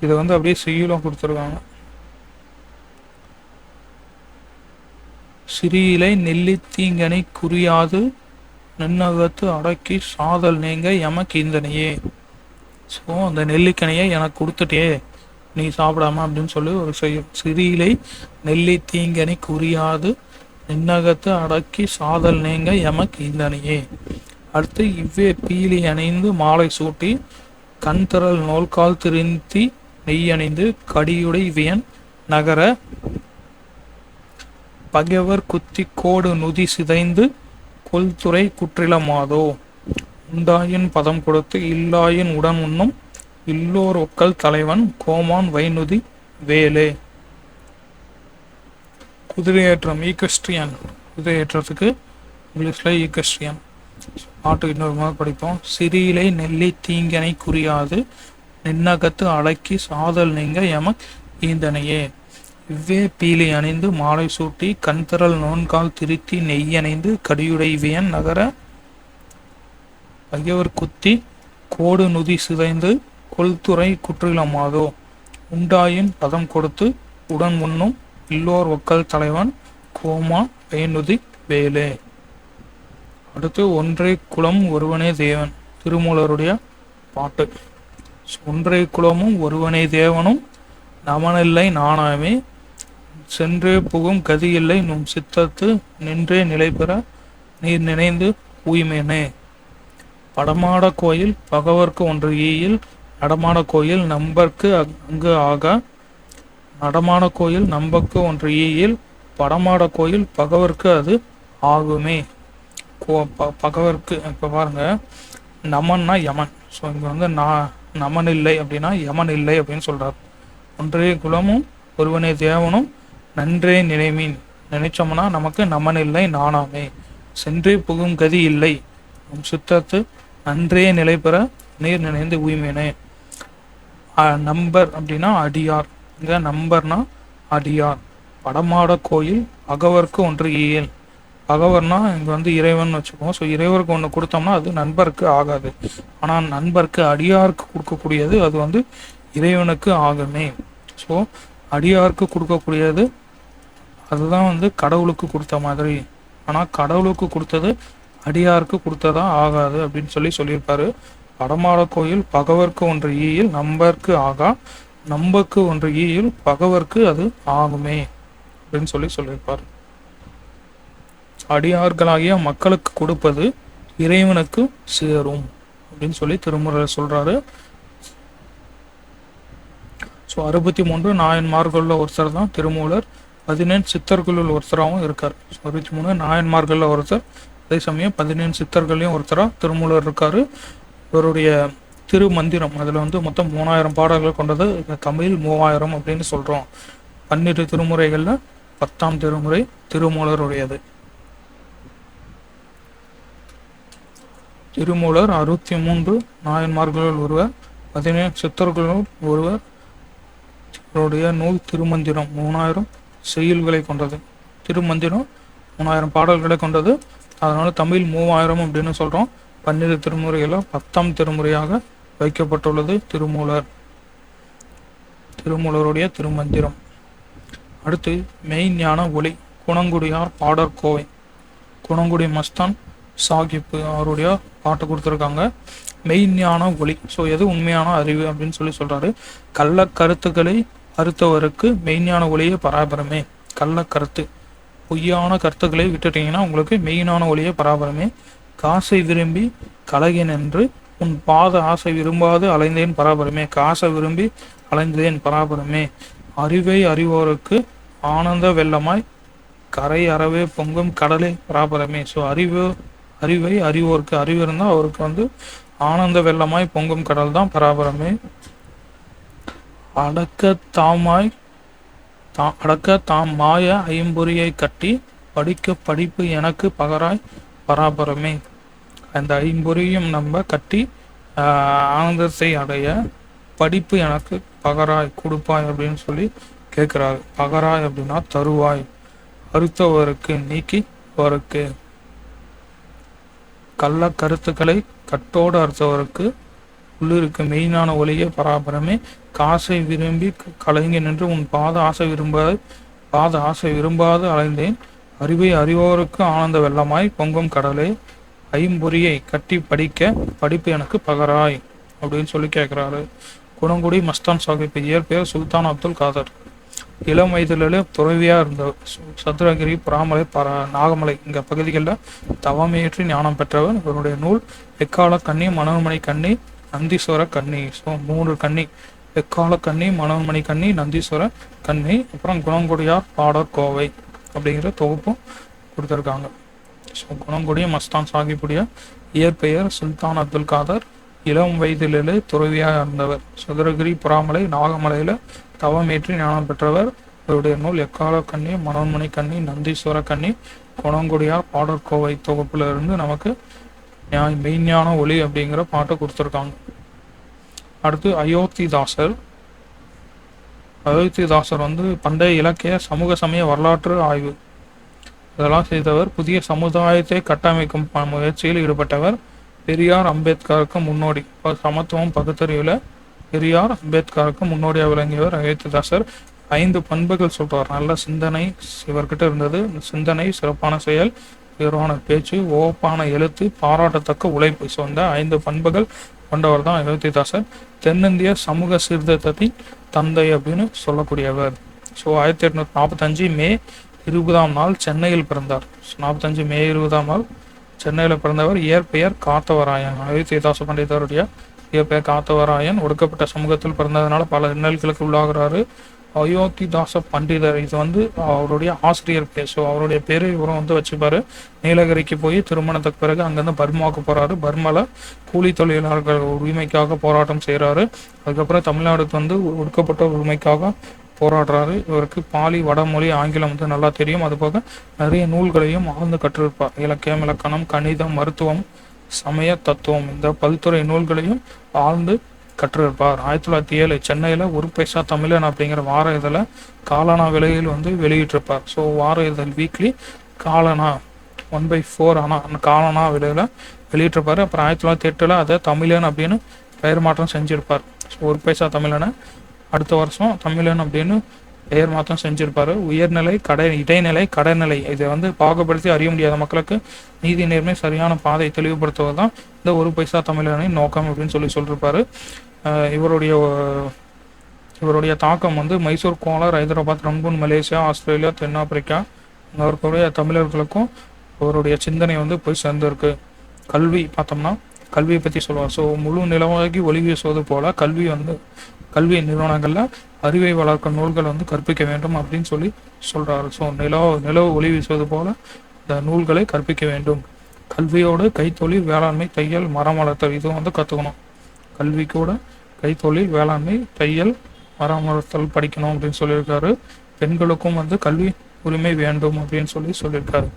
இதை வந்து அப்படியே செய்யுளும் கொடுத்துருக்காங்க. சிறியிலை நெல்லி தீங்கனை குறியாது நின்னகத்து அடக்கி சாதல் நீங்க எமக்கு இந்தனையே. ஸோ அந்த நெல்லிக்கனியை எனக்கு கொடுத்துட்டே நீ சாப்பிடாம அப்படின்னு சொல்லி ஒரு செய்யும். சிறியிலை நெல்லி தீங்கனை குறியாது நின்னகத்து அடக்கி சாதல் நீங்க எமக்கு இந்தனையே. அடுத்து இவ்வே பீலி அணிந்து மாலை சூட்டி கண் திரள் நோல்கால் திருந்தி நெய்யணிந்து கடியுடை வியன் நகர பகைவர் குத்தி கோடு நுதி சிதைந்து கொல்துறை குற்றிலமாதோ. உண்டாயின் பதம் கொடுத்து இல்லாயின் உடன் உண்ணும் இல்லோர் ஒக்கல் தலைவன் கோமான் வைநுதி வேலே. குதிரையேற்றம் ஈக்வெஸ்ட்ரியன். குதிரையேற்றத்துக்கு இங்கிலீஷில் ஈக்வெஸ்ட்ரியன். பாட்டு இன்னொரு மாதிரி படிப்போம். சிறியிலை நெல்லி தீங்கனை குறியாது நின்னகத்து அடக்கி சாதல் நீங்க எமக் ஈந்தனையே. இவ்வே பீலி அணிந்து மாலை சூட்டி கண்திரள் நோன்கால் திருத்தி நெய்யணைந்து கடியுடை வியன் நகர பகைவர் குத்தி கோடு நுதி சிதைந்து கொல்துறை குற்றிலமாதோ. உண்டாயின் பதம் கொடுத்து உடன் உண்ணும் இல்லோர் ஒக்கல் தலைவன் கோமா பயனுதி வேலே. அடுத்து ஒன்றை குலம் ஒருவனே தேவன், திருமூலருடைய பாட்டு. ஒன்றை குலமும் ஒருவனே தேவனும் நமனில்லை நாணாமே, சென்றே புகும் கதியில்லை நும் சித்தத்து நின்றே நிலை பெற நீர் நினைந்து உய்மேனே. படமாட கோயில் பகவர்க்கு ஒன்று ஈயில், நடமாட கோயில் நம்பர்க்கு அங்கு ஆகா. நடமாட கோயில் நம்பக்கு ஒன்று ஈயில், படமாட கோயில் பகவர்க்கு அது ஆகுமே. பகவர்க்கு இப்போ பாருங்க, நமன்னா யமன். ஸோ இங்கே வந்து நமன் இல்லை அப்படின்னா யமன் இல்லை அப்படின்னு சொல்றார். ஒன்றே குலமும் ஒருவனே தேவனும் நன்றே நினைமீன், நினைச்சோம்னா நமக்கு நமன் இல்லை நாணாமே. சென்றே புகும் கதி இல்லை நம் சுத்தத்து நன்றே நிலை பெற நீர் நினைந்து உய்மேனே. நம்பர் அப்படின்னா அடியார், இங்கே நம்பர்னா அடியார். படமாட கோயில் அகவர்க்கு ஒன்று ஈயல், அகவர்னா இங்கே வந்து இறைவன் வச்சுக்கோம். ஸோ இறைவருக்கு ஒன்று கொடுத்தோம்னா அது நண்பருக்கு ஆகாது, ஆனால் நண்பருக்கு அடியாருக்கு கொடுக்கக்கூடியது அது வந்து இறைவனுக்கு ஆகுமே. ஸோ அடியாருக்கு கொடுக்கக்கூடியது அதுதான் வந்து கடவுளுக்கு கொடுத்த மாதிரி, ஆனால் கடவுளுக்கு கொடுத்தது அடியாருக்கு கொடுத்ததா ஆகாது அப்படின்னு சொல்லியிருப்பாரு. படமாட கோயில் பகவர்க்கு ஒன்று ஈயில் நம்பர்க்கு ஆகா, நம்பக்கு ஒன்று ஈயில் பகவர்க்கு அது ஆகுமே அப்படின்னு சொல்லியிருப்பார். அடியார்களாகிய மக்களுக்கு கொடுப்பது இறைவனுக்கு சேரும் அப்படின்னு திருமுறையில் சொல்றாரு. ஸோ 63 நாயன்மார்களில் ஒருத்தர் தான் திருமூலர். 17 சித்தர்களுள் ஒருத்தராகவும் இருக்கார். 63 நாயன்மார்களில் ஒருத்தர், அதே சமயம் 17 சித்தர்களையும் ஒருத்தராக திருமூலர் இருக்காரு. இவருடைய திருமந்திரம் அதில் வந்து மொத்தம் 3000 பாடல்கள் கொண்டது. தமிழ் 3000 அப்படின்னு சொல்கிறோம். 12 திருமுறைகளில் 10ஆம் திருமுறை திருமூலருடையது. திருமூலர் 63 நாயன்மார்களுள் ஒருவர், 17 சித்தர்களுள் ஒருவர். இவருடைய நூல் திருமந்திரம் 3000 செய்யுள்களை கொண்டது. திருமந்திரம் 3000 பாடல்களை கொண்டது. அதனால தமிழ் 3000 அப்படின்னு சொல்கிறோம். 12 திருமுறைகளில் 10ஆம் திருமுறையாக வைக்கப்பட்டுள்ளது திருமூலருடைய திருமந்திரம். அடுத்து மெய்ஞான ஒளி, குணங்குடியார் பாடற் கோவை. குணங்குடி மஸ்தான் சாஹிப் அவருடைய பாட்டு கொடுத்துருக்காங்க. மெய்ஞான ஒளி, ஸோ எது உண்மையான அறிவு அப்படின்னு சொல்றாரு. கள்ள கருத்துக்களை அறுத்தவருக்கு மெய்ஞான ஒளியை பராபரமே. கள்ள கருத்து, பொய்யான கருத்துக்களை விட்டுட்டீங்கன்னா உங்களுக்கு மெய்ஞான ஒளியை பராபரமே. காசை விரும்பி கலகின் என்று உன் பாத ஆசை விரும்பாது அலைந்தேன் பராபரமே. காசை விரும்பி அலைந்தேன் பராபரமே. அறிவை அறிவோருக்கு ஆனந்த வெள்ளமாய் கரை அறவே பொங்கும் கடலை பராபரமே. ஸோ அறிவை அறிவோருக்கு, அறிவு இருந்தால் அவருக்கு வந்து ஆனந்த வெள்ளமாய் பொங்கும் கடல் தான் பராபரமே. அடக்க தாம் மாய ஐம்பொறியை கட்டி படிக்க படிப்பு எனக்கு பகராய் பராபரமே. அந்த ஐம்பொறியும் நம்ம கட்டி ஆனந்தத்தை அடைய படிப்பு எனக்கு பகராய் கொடுப்பாய் அப்படின்னு கேட்குறாரு. பகராய் அப்படின்னா தருவாய், அறுத்தவருக்கு நீக்கி அவருக்கு. கள்ள கருத்துக்களை கட்டோடு அறுத்தவருக்கு உள்ளிருக்கு மெய்ஞான ஒளியே பராபரமே. காசை விரும்பி கலங்கி நின்று உன் பாத ஆசை விரும்பாது அலைந்தேன். அறிவை அறிவோருக்கு ஆனந்த வெள்ளமாய் பொங்கும் கடலே. ஐம்பொறியை கட்டி படிப்பு எனக்கு பகராய் அப்படின்னு கேட்குறாரு. குணங்குடி மஸ்தான் சாஹிப், இயற்பெயர் சுல்தான் அப்துல் காதர். இளம் வயதிலே துறவியாக இருந்தவர். சதுரகிரி, புறாமலை, நாகமலை இங்கே பகுதிகளில் தவமையற்றி ஞானம் பெற்றவர். இவருடைய நூல் எக்கால கண்ணி, மனோன்மணி கண்ணி, நந்தீஸ்வர கண்ணி. ஸோ 3 கண்ணி, எக்கால கண்ணி, மனோன்மணி கண்ணி, நந்தீஸ்வர கண்ணி. அப்புறம் குணங்குடியார் பாடற் கோவை அப்படிங்கிற தொகுப்பும் கொடுத்துருக்காங்க. ஸோ குணங்குடி மஸ்தான் சாஹிப்புடைய இயற்பெயர் சுல்தான் அப்துல் காதர். இளம் வயதிலே துறவியாக இருந்தவர். சதுரகிரி, புறாமலை, நாகமலையில் தவமேற்றி ஞானம் பெற்றவர். இவருடைய நூல் எக்கால கண்ணி, மனோன்மணி கண்ணி, நந்தீஸ்வர கண்ணி, குணங்குடியார் பாடற் கோவை தொகுப்புல இருந்து நமக்கு மெய்ஞான ஒளி அப்படிங்கிற பாட்டை கொடுத்துருக்காங்க. அடுத்து அயோத்திதாசர். அயோத்திதாசர் வந்து பண்டைய இலக்கிய சமூக சமய வரலாற்று ஆய்வு இதெல்லாம் செய்தவர். புதிய சமுதாயத்தை கட்டமைக்கும் முயற்சியில் ஈடுபட்டவர். பெரியார், அம்பேத்கருக்கு முன்னோடி. சமத்துவம், பகுத்தறிவில் பெரியார் அம்பேத்கருக்கு முன்னோடியாக விளங்கியவர் அயோத்திதாசர். 5 பண்புகள் சொல்றார். நல்ல சிந்தனை இவர்கிட்ட இருந்தது. சிந்தனை, சிறப்பான செயல், உயர்வான பேச்சு, ஓப்பான எழுத்து, பாராட்டத்தக்க உழைப்பு. ஸோ இந்த 5 பண்புகள் கொண்டவர் தான் அயோத்திதாசர். தென்னிந்திய சமூக சீர்திருத்தத்தின் தந்தை அப்படின்னு சொல்லக்கூடியவர். ஸோ 1845 மே 20ஆம் நாள் சென்னையில் பிறந்தார். 45 மே 20ஆம் நாள் சென்னையில் பிறந்தவர். இயற்பெயர் காத்தவராயன். அயோத்திதாச பண்டிதருடைய இயற்பெயர் காத்தவராயன். ஒடுக்கப்பட்ட சமூகத்தில் பிறந்ததுனால பல இன்னல்களுக்கு உள்ளாகிறாரு. அயோத்திதாச பண்டிதர் இது வந்து அவருடைய ஆசிரியர் பேர். ஸோ அவருடைய பேரு இவரும் வந்து வச்சுப்பாரு. நீலகிரிக்கு போய் திருமணத்துக்கு பிறகு அங்கேருந்து பர்மாவுக்கு போறாரு. பர்மால கூலி தொழிலாளர்கள் உரிமைக்காக போராட்டம் செய்கிறாரு. அதுக்கப்புறம் தமிழ்நாடுக்கு வந்து ஒடுக்கப்பட்ட உரிமைக்காக போராடுறாரு. இவருக்கு பாலி, வடமொழி, ஆங்கிலம் வந்து நல்லா தெரியும். அதுபோக நிறைய நூல்களையும் ஆழ்ந்து கற்றிருப்பார். இலக்கியம், இலக்கணம், கணிதம், மருத்துவம், சமய தத்துவம் இந்த பல்துறை நூல்களையும் ஆழ்ந்து கற்றிருப்பார். 1907 சென்னையில் ஒரு பைசா தமிழன் அப்படிங்கிற வார இதழை காலனா விலையில் வந்து வெளியிட்டிருப்பார். ஸோ வார இதழ் வீக்லி காலனா 1/4 ஆனால் காலனா விலையில் வெளியிட்டிருப்பார். அப்புறம் 1908 அதை தமிழன் அப்படின்னு பெயர் மாற்றம் செஞ்சிருப்பார். ஸோ ஒரு பைசா தமிழனை அடுத்த வருஷம் தமிழன் அப்படின்னு பெயர் மாற்றம் செஞ்சிருப்பாரு. உயர்நிலை, இடைநிலை, கடைநிலை இதை வந்து பாகுபடுத்தி அறிய முடியாத மக்களுக்கு நீதி, நேர்மை, சரியான பாதை தெளிவுபடுத்துவது தான் இந்த ஒரு பைசா தமிழனின் நோக்கம் அப்படின்னு சொல்லியிருப்பாரு. இவருடைய தாக்கம் வந்து Mysore, Kolar, Hyderabad, Rangoon, Malaysia, Australia, தென்னாப்பிரிக்கா அவருடைய தமிழர்களுக்கும் அவருடைய சிந்தனை வந்து போய் சேர்ந்துருக்கு. கல்வி பார்த்தோம்னா கல்வியை பற்றி சொல்லுவார். ஸோ முழு நிலவாகி ஒளி வீசுவது போல கல்வி நிறுவனங்களில் அறிவை வளர்க்க நூல்கள் வந்து கற்பிக்க வேண்டும் அப்படின்னு சொல்றாரு. ஸோ நிலவு ஒளி வீசுவது போல இந்த நூல்களை கற்பிக்க வேண்டும். கல்வியோடு கைத்தொழில், வேளாண்மை, தையல், மரம் வளர்த்தல் இதுவும் வந்து கற்றுக்கணும். கல்வி கூட கைத்தொழில், வேளாண்மை, தையல், மரம் வளர்த்தல் படிக்கணும் அப்படின்னு சொல்லியிருக்காரு. பெண்களுக்கும் வந்து கல்வி உரிமை வேண்டும் அப்படின்னு சொல்லியிருக்காரு.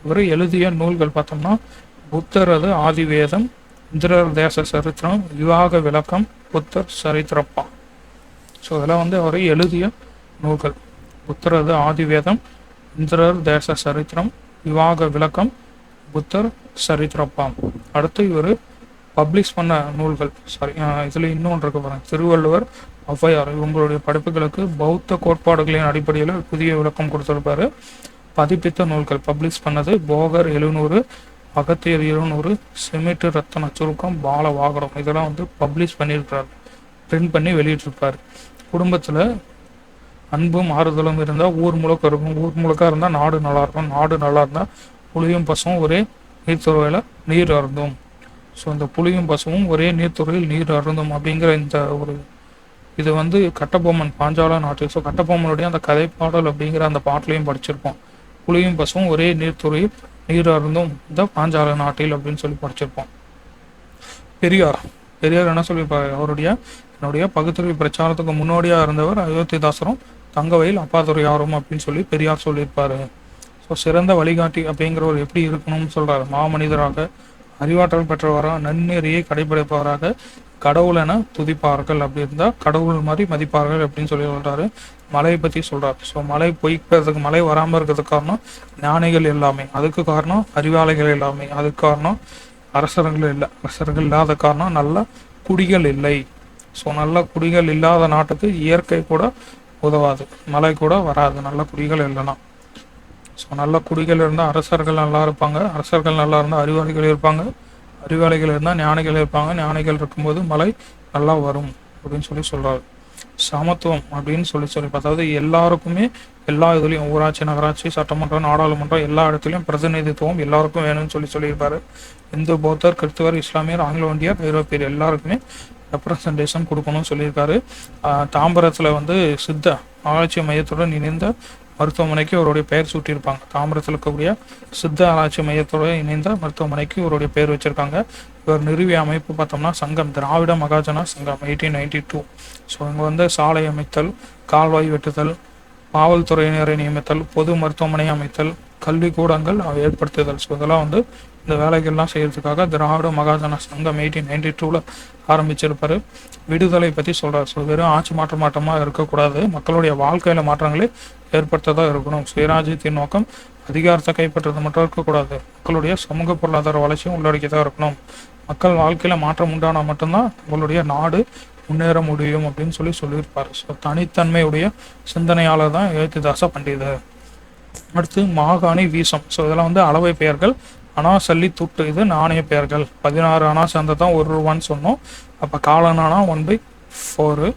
இவர் எழுதிய நூல்கள் பார்த்தோம்னா புத்தரது ஆதிவேதம், இந்திரர் தேச சரித்திரம், விவாக விளக்கம், புத்தர் சரித்திரப்பா. ஸோ இதெல்லாம் வந்து அவர் எழுதிய நூல்கள். புத்தரது ஆதிவேதம், இந்திரர் தேச சரித்திரம், விவாக விளக்கம், புத்தர் சரித்திரப்பா. அடுத்து இவர் பப்ளிஷ் பண்ண நூல்கள் இதில் இன்னொன்று இருக்க போகிறேன். திருவள்ளுவர், ஔவையார் இவங்களுடைய படைப்புகளுக்கு பௌத்த கோட்பாடுகளின் அடிப்படையில் புதிய விளக்கம் கொடுத்திருப்பாரு. பதிப்பித்த நூல்கள் பப்ளிஷ் பண்ணது போகர் 700, அகத்தியர் 200, செமிட்டு ரத்தன சுருக்கம், பால வாகரம் இதெல்லாம் வந்து பப்ளிஷ் பண்ணியிருக்கிறார். பிரிண்ட் பண்ணி வெளியிட்டிருப்பார். குடும்பத்தில் அன்பும் ஆறுதலும் இருந்தால் ஊர் முழுக்க இருக்கும். ஊர் முழுக்க இருந்தால் நாடு நல்லா இருக்கும். நாடு நல்லா இருந்தால் புலியும் பசுவும் ஒரே நீர்த்துறையில் நீர் அருந்தும். ஸோ இந்த புலியும் பசுவும் ஒரே நீர்த்துறையில் நீர் அருந்தும் அப்படிங்கிற இந்த ஒரு இது வந்து கட்டபொம்மன் பாஞ்சால நாட்டில். ஸோ கட்டபொம்மனுடைய அந்த கதைப்பாடல் அப்படிங்கிற அந்த பாட்டிலையும் படிச்சிருப்போம். புலியும் பசுவும் ஒரே நீர்த்துறையில் நீர் அருந்தும் இந்த பாஞ்சால நாட்டில் அப்படின்னு சொல்லி படிச்சிருப்போம். பெரியார் என்ன சொல்லியிருப்பாரு? என்னுடைய பகுத்தறிவு பிரச்சாரத்துக்கு முன்னோடியாக இருந்தவர் அயோத்திதாசரும் தங்கவயல் அப்பாதுரையாரும் அப்படின்னு சொல்லி பெரியார் சொல்லியிருப்பாரு. ஸோ சிறந்த வழிகாட்டி அப்படிங்கிறவர் எப்படி இருக்கணும்னு சொல்றாரு. மாமனிதராக, அறிவாற்றல் பெற்றவராக, நன்னெறியை கடைபிடிப்பவராக, கடவுள் என துதிப்பார்கள் அப்படி இருந்தால் கடவுள் மாதிரி மதிப்பார்கள் அப்படின்னு சொல்லி சொல்றாரு. மழையை பற்றி சொல்றாரு. ஸோ மழை பொய்க்கிறதுக்கு, மழை வராமல் இருக்கிறதுக்கு காரணம் ஞானிகள் எல்லாமே, அதுக்கு காரணம் அறிவாளிகள் எல்லாமே, அதுக்கு காரணம் அரசர்கள் இல்லாத காரணம் நல்ல குடிகள் இல்லை. ஸோ நல்ல குடிகள் இல்லாத நாட்டுக்கு இயற்கை கூட உதவாது, மழை கூட வராது நல்ல குடிகள் இல்லைன்னா. ஸோ நல்ல குடிகள் இருந்தால் அரசர்கள் நல்லா இருப்பாங்க, அரசர்கள் நல்லா இருந்தால் அறிவாளிகள் இருப்பாங்க, அறிவாளிகள் இருந்தால் ஞானிகள் இருப்பாங்க, ஞானிகள் இருக்கும்போது மழை நல்லா வரும் அப்படின்னு சொல்றாரு. சமத்துவம் அப்படின்னு சொல்லி அதாவது எல்லாருக்குமே எல்லா இதுலையும் ஊராட்சி, நகராட்சி, சட்டமன்றம், நாடாளுமன்றம் எல்லா இடத்துலையும் பிரதிநிதித்துவம் எல்லாருக்கும் வேணும்னு சொல்லியிருப்பாரு. இந்து, பௌத்தர், கிறிஸ்துவர், இஸ்லாமியர், ஆங்கிலோ இந்தியர், ஐரோப்பியர் எல்லாருக்குமே ரெப்ரசன்டேஷன் கொடுக்கணும்னு சொல்லியிருக்காரு. தாம்பரத்தில் வந்து சித்த ஆராய்ச்சி மையத்துடன் இணைந்த மருத்துவமனைக்கு அவருடைய பெயர் சூட்டியிருப்பாங்க. தாம்பரத்தில் இருக்கக்கூடிய சித்த ஆராய்ச்சி மையத்துடன் இணைந்த மருத்துவமனைக்கு இவருடைய பெயர் வச்சிருக்காங்க. இவர் நிறுவிய அமைப்பு பார்த்தோம்னா சங்கம், திராவிட மகாஜன சங்கம் 1892. ஸோ இங்கே வந்து சாலை அமைத்தல், கால்வாய் வெட்டுதல், காவல்துறையினரை நியமித்தல், பொது மருத்துவமனை அமைத்தல், கல்விக்கூடங்கள் ஏற்படுத்துதல். ஸோ இதெல்லாம் வந்து இந்த வேலைகள்லாம் செய்யறதுக்காக திராவிட மகாஜன சங்கம் 1892 ஆரம்பிச்சிருப்பாரு. விடுதலை பற்றி சொல்றாரு. ஸோ வெறும் ஆட்சி மாற்றமாக இருக்கக்கூடாது, மக்களுடைய வாழ்க்கையில மாற்றங்களை ஏற்படுத்ததான் இருக்கணும். சுயராஜ்யத்தின் நோக்கம் அதிகாரத்தை கைப்பற்றது மட்டும் இருக்கக்கூடாது, மக்களுடைய சமூக பொருளாதார வளர்ச்சியும் உள்ளடக்கியதாக இருக்கணும். மக்கள் வாழ்க்கையில மாற்றம் உண்டானா மட்டும்தான் உங்களுடைய நாடு முன்னேற முடியும் அப்படின்னு சொல்லியிருப்பார். ஸோ தனித்தன்மையுடைய சிந்தனையாளர் தான் எழுத்துதாச பண்டிதர். அடுத்து மாகாணி வீசம். ஸோ இதெல்லாம் வந்து அளவை பெயர்கள். அணா சல்லி துட்டு இது நாணய பெயர்கள். 16 அணா சேர்ந்தது தான் 1 ரூபான்னு சொன்னோம். அப்போ காலனானா 1/4,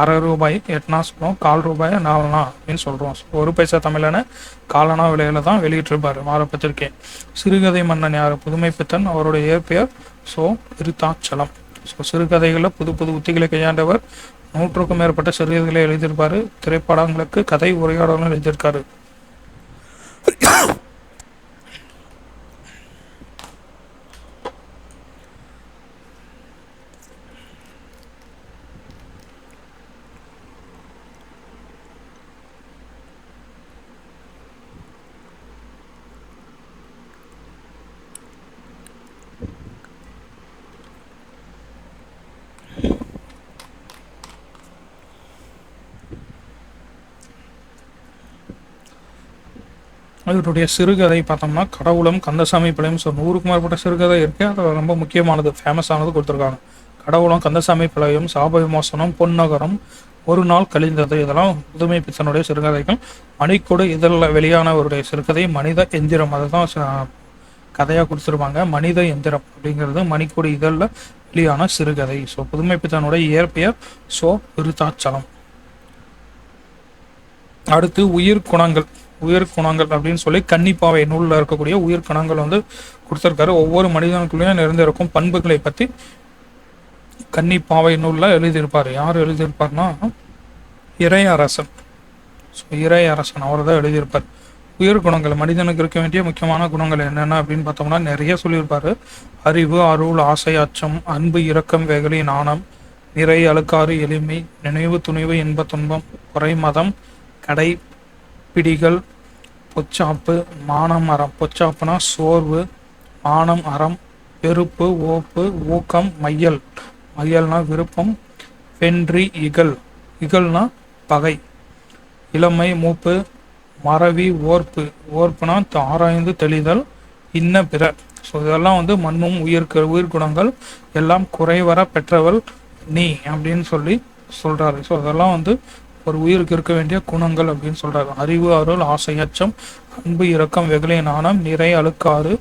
அரை ரூபாய் 8 சொல்லுவோம், 1/4 ரூபாய் 4 அப்படின்னு சொல்கிறோம். ஒரு பைசா தமிழனை காலனா விலையில தான் வெளியிட்டிருப்பார் வார பத்திரிகை. சிறுகதை மன்னன் யார்? புதுமைப்பித்தன். அவருடைய இயற்பெயர் ஸோ விருத்தாச்சலம். ஸோ சிறுகதைகளில் புது புது உத்திகளை கையாண்டவர். 100க்கும் மேற்பட்ட சிறுகதைகளை எழுதியிருப்பார். திரைப்படங்களுக்கு கதை உரையாடலும் எழுதியிருக்காரு. இவருடைய சிறுகதை பார்த்தோம்னா கடவுளும் கந்தசாமி பிள்ளையும். ஸோ 100க்கும் மேற்பட்ட சிறுகதை இருக்குது. அது ரொம்ப முக்கியமானது, ஃபேமஸானது கொடுத்துருக்காங்க. கடவுளும் கந்தசாமி பிள்ளையும், சாப விமோசனம், பொன்னகரம், ஒரு நாள் கழிந்தது, இதெல்லாம் புதுமை பித்தனுடைய சிறுகதைகள். மணிக்கொடு இதழில் வெளியானவருடைய சிறுகதை மனித எந்திரம். அதுதான் கதையாக கொடுத்துருப்பாங்க. மனித எந்திரம் அப்படிங்கிறது மணிக்கொடு இதழில் வெளியான சிறுகதை. ஸோ புதுமை பித்தனுடைய இயற்பெயர் ஸோ விருத்தாச்சலம். அடுத்து உயிர் குணங்கள். உயிர் குணங்கள் அப்படின்னு சொல்லி கன்னிப்பாவை நூலில் இருக்கக்கூடிய உயிர் குணங்கள் வந்து கொடுத்துருக்காரு. ஒவ்வொரு மனிதனுக்குள்ளேயும் நிறைந்திருக்கும் பண்புகளை பற்றி கன்னிப்பாவை நூலில் எழுதியிருப்பார். யார் எழுதியிருப்பார்னா இறையரசன். ஸோ இறையரசன் அவர் தான் எழுதியிருப்பார். உயிர் குணங்கள், மனிதனுக்கு இருக்க வேண்டிய முக்கியமான குணங்கள் என்னென்ன அப்படின்னு பார்த்தோம்னா நிறைய சொல்லியிருப்பார். அறிவு, அருள், ஆசை, அச்சம், அன்பு, இரக்கம், வெகுளி, நாணம், நிறை, அழுக்காறு, எளிமை, நினைவு, துணிவு, இன்ப, துன்பம், குறை, மதம், கடை, பிடிகள், பொச்சாப்பு, மானம், அறம். பொச்சாப்புனா சோர்வு, மானம், அறம், வெறுப்பு, ஓப்பு, ஊக்கம், மையல். மையல்னா விருப்பம், வென்றி, இகல். இகல்னா பகை, இளமை, மூப்பு, மறவி, ஓர்ப்பு. ஓர்ப்புனா ஆராய்ந்து தெளிதல், இன்ன பிற. ஸோ இதெல்லாம் வந்து மண்ணும் உயிர் குணங்கள் எல்லாம் குறைவர பெற்றவள் நீ அப்படின்னு சொல்றாரு. ஸோ அதெல்லாம் வந்து ஒரு உயிருக்கு இருக்க வேண்டிய குணங்கள் அப்படின்னு சொல்றாரு. அறிவு, அருள், ஆசை, அச்சம், அன்பு, இரக்கம், வெகுளி, நாணம், நிறை, அழுக்காறு,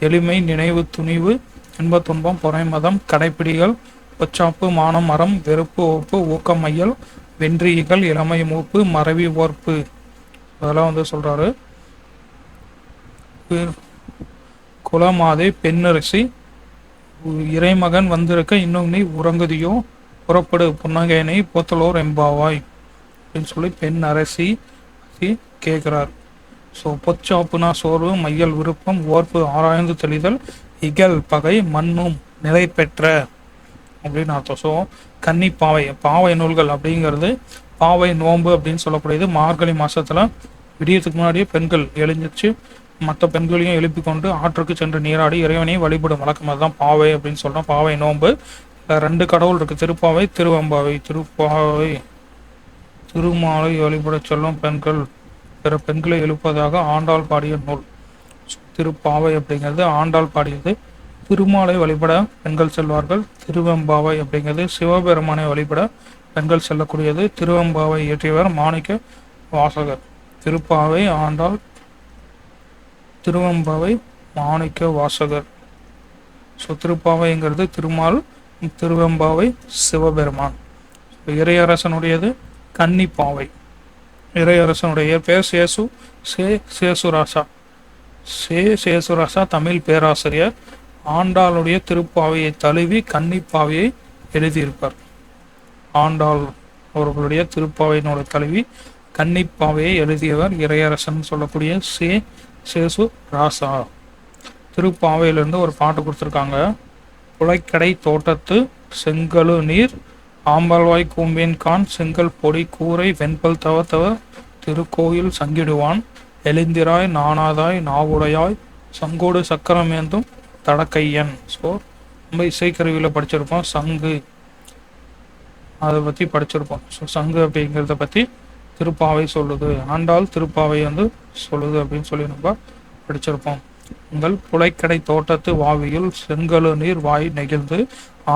எளிமை, நினைவு, துணிவு, இன்ப, துன்பம், பொறை, மதம், கடைப்பிடிகள், பொச்சாப்பு, மானம், மரம், வெறுப்பு, ஓப்பு, ஊக்கம், மையல், வென்றிகள், இளமை, மூப்பு, மறவி, ஓர்ப்பு. அதெல்லாம் வந்து சொல்றாரு. குலமாதை பெண்ணரசி, இறைமகன் வந்திருக்க இன்னும் நீ உறங்குதியோ, புறப்படு புன்னகையனை போத்தலோர் எம்பாவாய் அப்படின்னு சொல்லி பெண் அரசி கேட்கிறார். ஸோ பொச்சாப்புனா சோர்வு, மையல் விருப்பம், ஓர்ப்பு ஆராய்ந்து தெளிதல், இகல் பகை, மண்ணும் நிலை பெற்ற அப்படின்னு அர்த்தம். ஸோ கன்னிப்பாவை, பாவை நூல்கள் அப்படிங்கிறது பாவை நோன்பு அப்படின்னு சொல்லக்கூடியது. மார்கழி மாசத்துல விடியத்துக்கு முன்னாடியே பெண்கள் எழுந்திருச்சு மற்ற பெண்களையும் எழுப்பி கொண்டு ஆற்றுக்கு சென்று நீராடி இறைவனையும் வழிபடும் வழக்கம். அதுதான் பாவை அப்படின்னு சொல்றோம். பாவை நோன்பு. 2 கடவுள் இருக்கு, திருப்பாவை, திருவம்பாவை. திருப்பாவை திருமாலை வழிபட செல்லும் பெண்கள் பிற பெண்களை எழுப்பதாக ஆண்டாள் பாடிய நூல். திருப்பாவை அப்படிங்கிறது ஆண்டாள் பாடியது. திருமாலை வழிபட பெண்கள் செல்வார்கள். திருவெம்பாவை அப்படிங்கிறது சிவபெருமானை வழிபட பெண்கள் செல்லக்கூடியது. திருவெம்பாவை இயற்றியவர் மாணிக்க வாசகர். திருப்பாவை ஆண்டாள், திருவெம்பாவை மாணிக்க வாசகர். ஸோ திருப்பாவைங்கிறது திருமால், திருவெம்பாவை சிவபெருமான். இறையரசனுடையது கன்னிப்பாவை. இறையரசனுடைய பேர் சேசுராசா. சேசுராசா தமிழ் பேராசிரியர். ஆண்டாளுடைய திருப்பாவையை தழுவி கன்னிப்பாவையை எழுதியிருப்பார். ஆண்டாள் அவர்களுடைய திருப்பாவையினோட தழுவி கன்னிப்பாவையை எழுதியவர் இறையரசன் சொல்லக்கூடிய சேசு ராசா. திருப்பாவையிலிருந்து ஒரு பாட்டு கொடுத்துருக்காங்க. புழைக்கடை தோட்டத்து செங்கழு நீர் ஆம்பல்வாய் கூம்பின் கான் செங்கல் பொடி கூரை வெண்பல் தவ திருக்கோயில் சங்கிடுவான் எழுந்திராய் நாணாதாய் நாவுடையாய் சங்கோடு சக்கரமேந்தும் தடக்கையன். ஸோ நம்ம இசைக்கருவியில் படிச்சிருப்போம் சங்கு, அதை பற்றி படிச்சிருப்போம். ஸோ சங்கு அப்படிங்கிறத பற்றி திருப்பாவை சொல்லுது. ஆண்டாள் திருப்பாவை வந்து சொல்லுது அப்படின்னு சொல்லி நம்ம படிச்சிருப்போம். உங்கள் புழைக்கடை தோட்டத்து வாவியில் செங்கழு நீர் வாய் நெகிழ்ந்து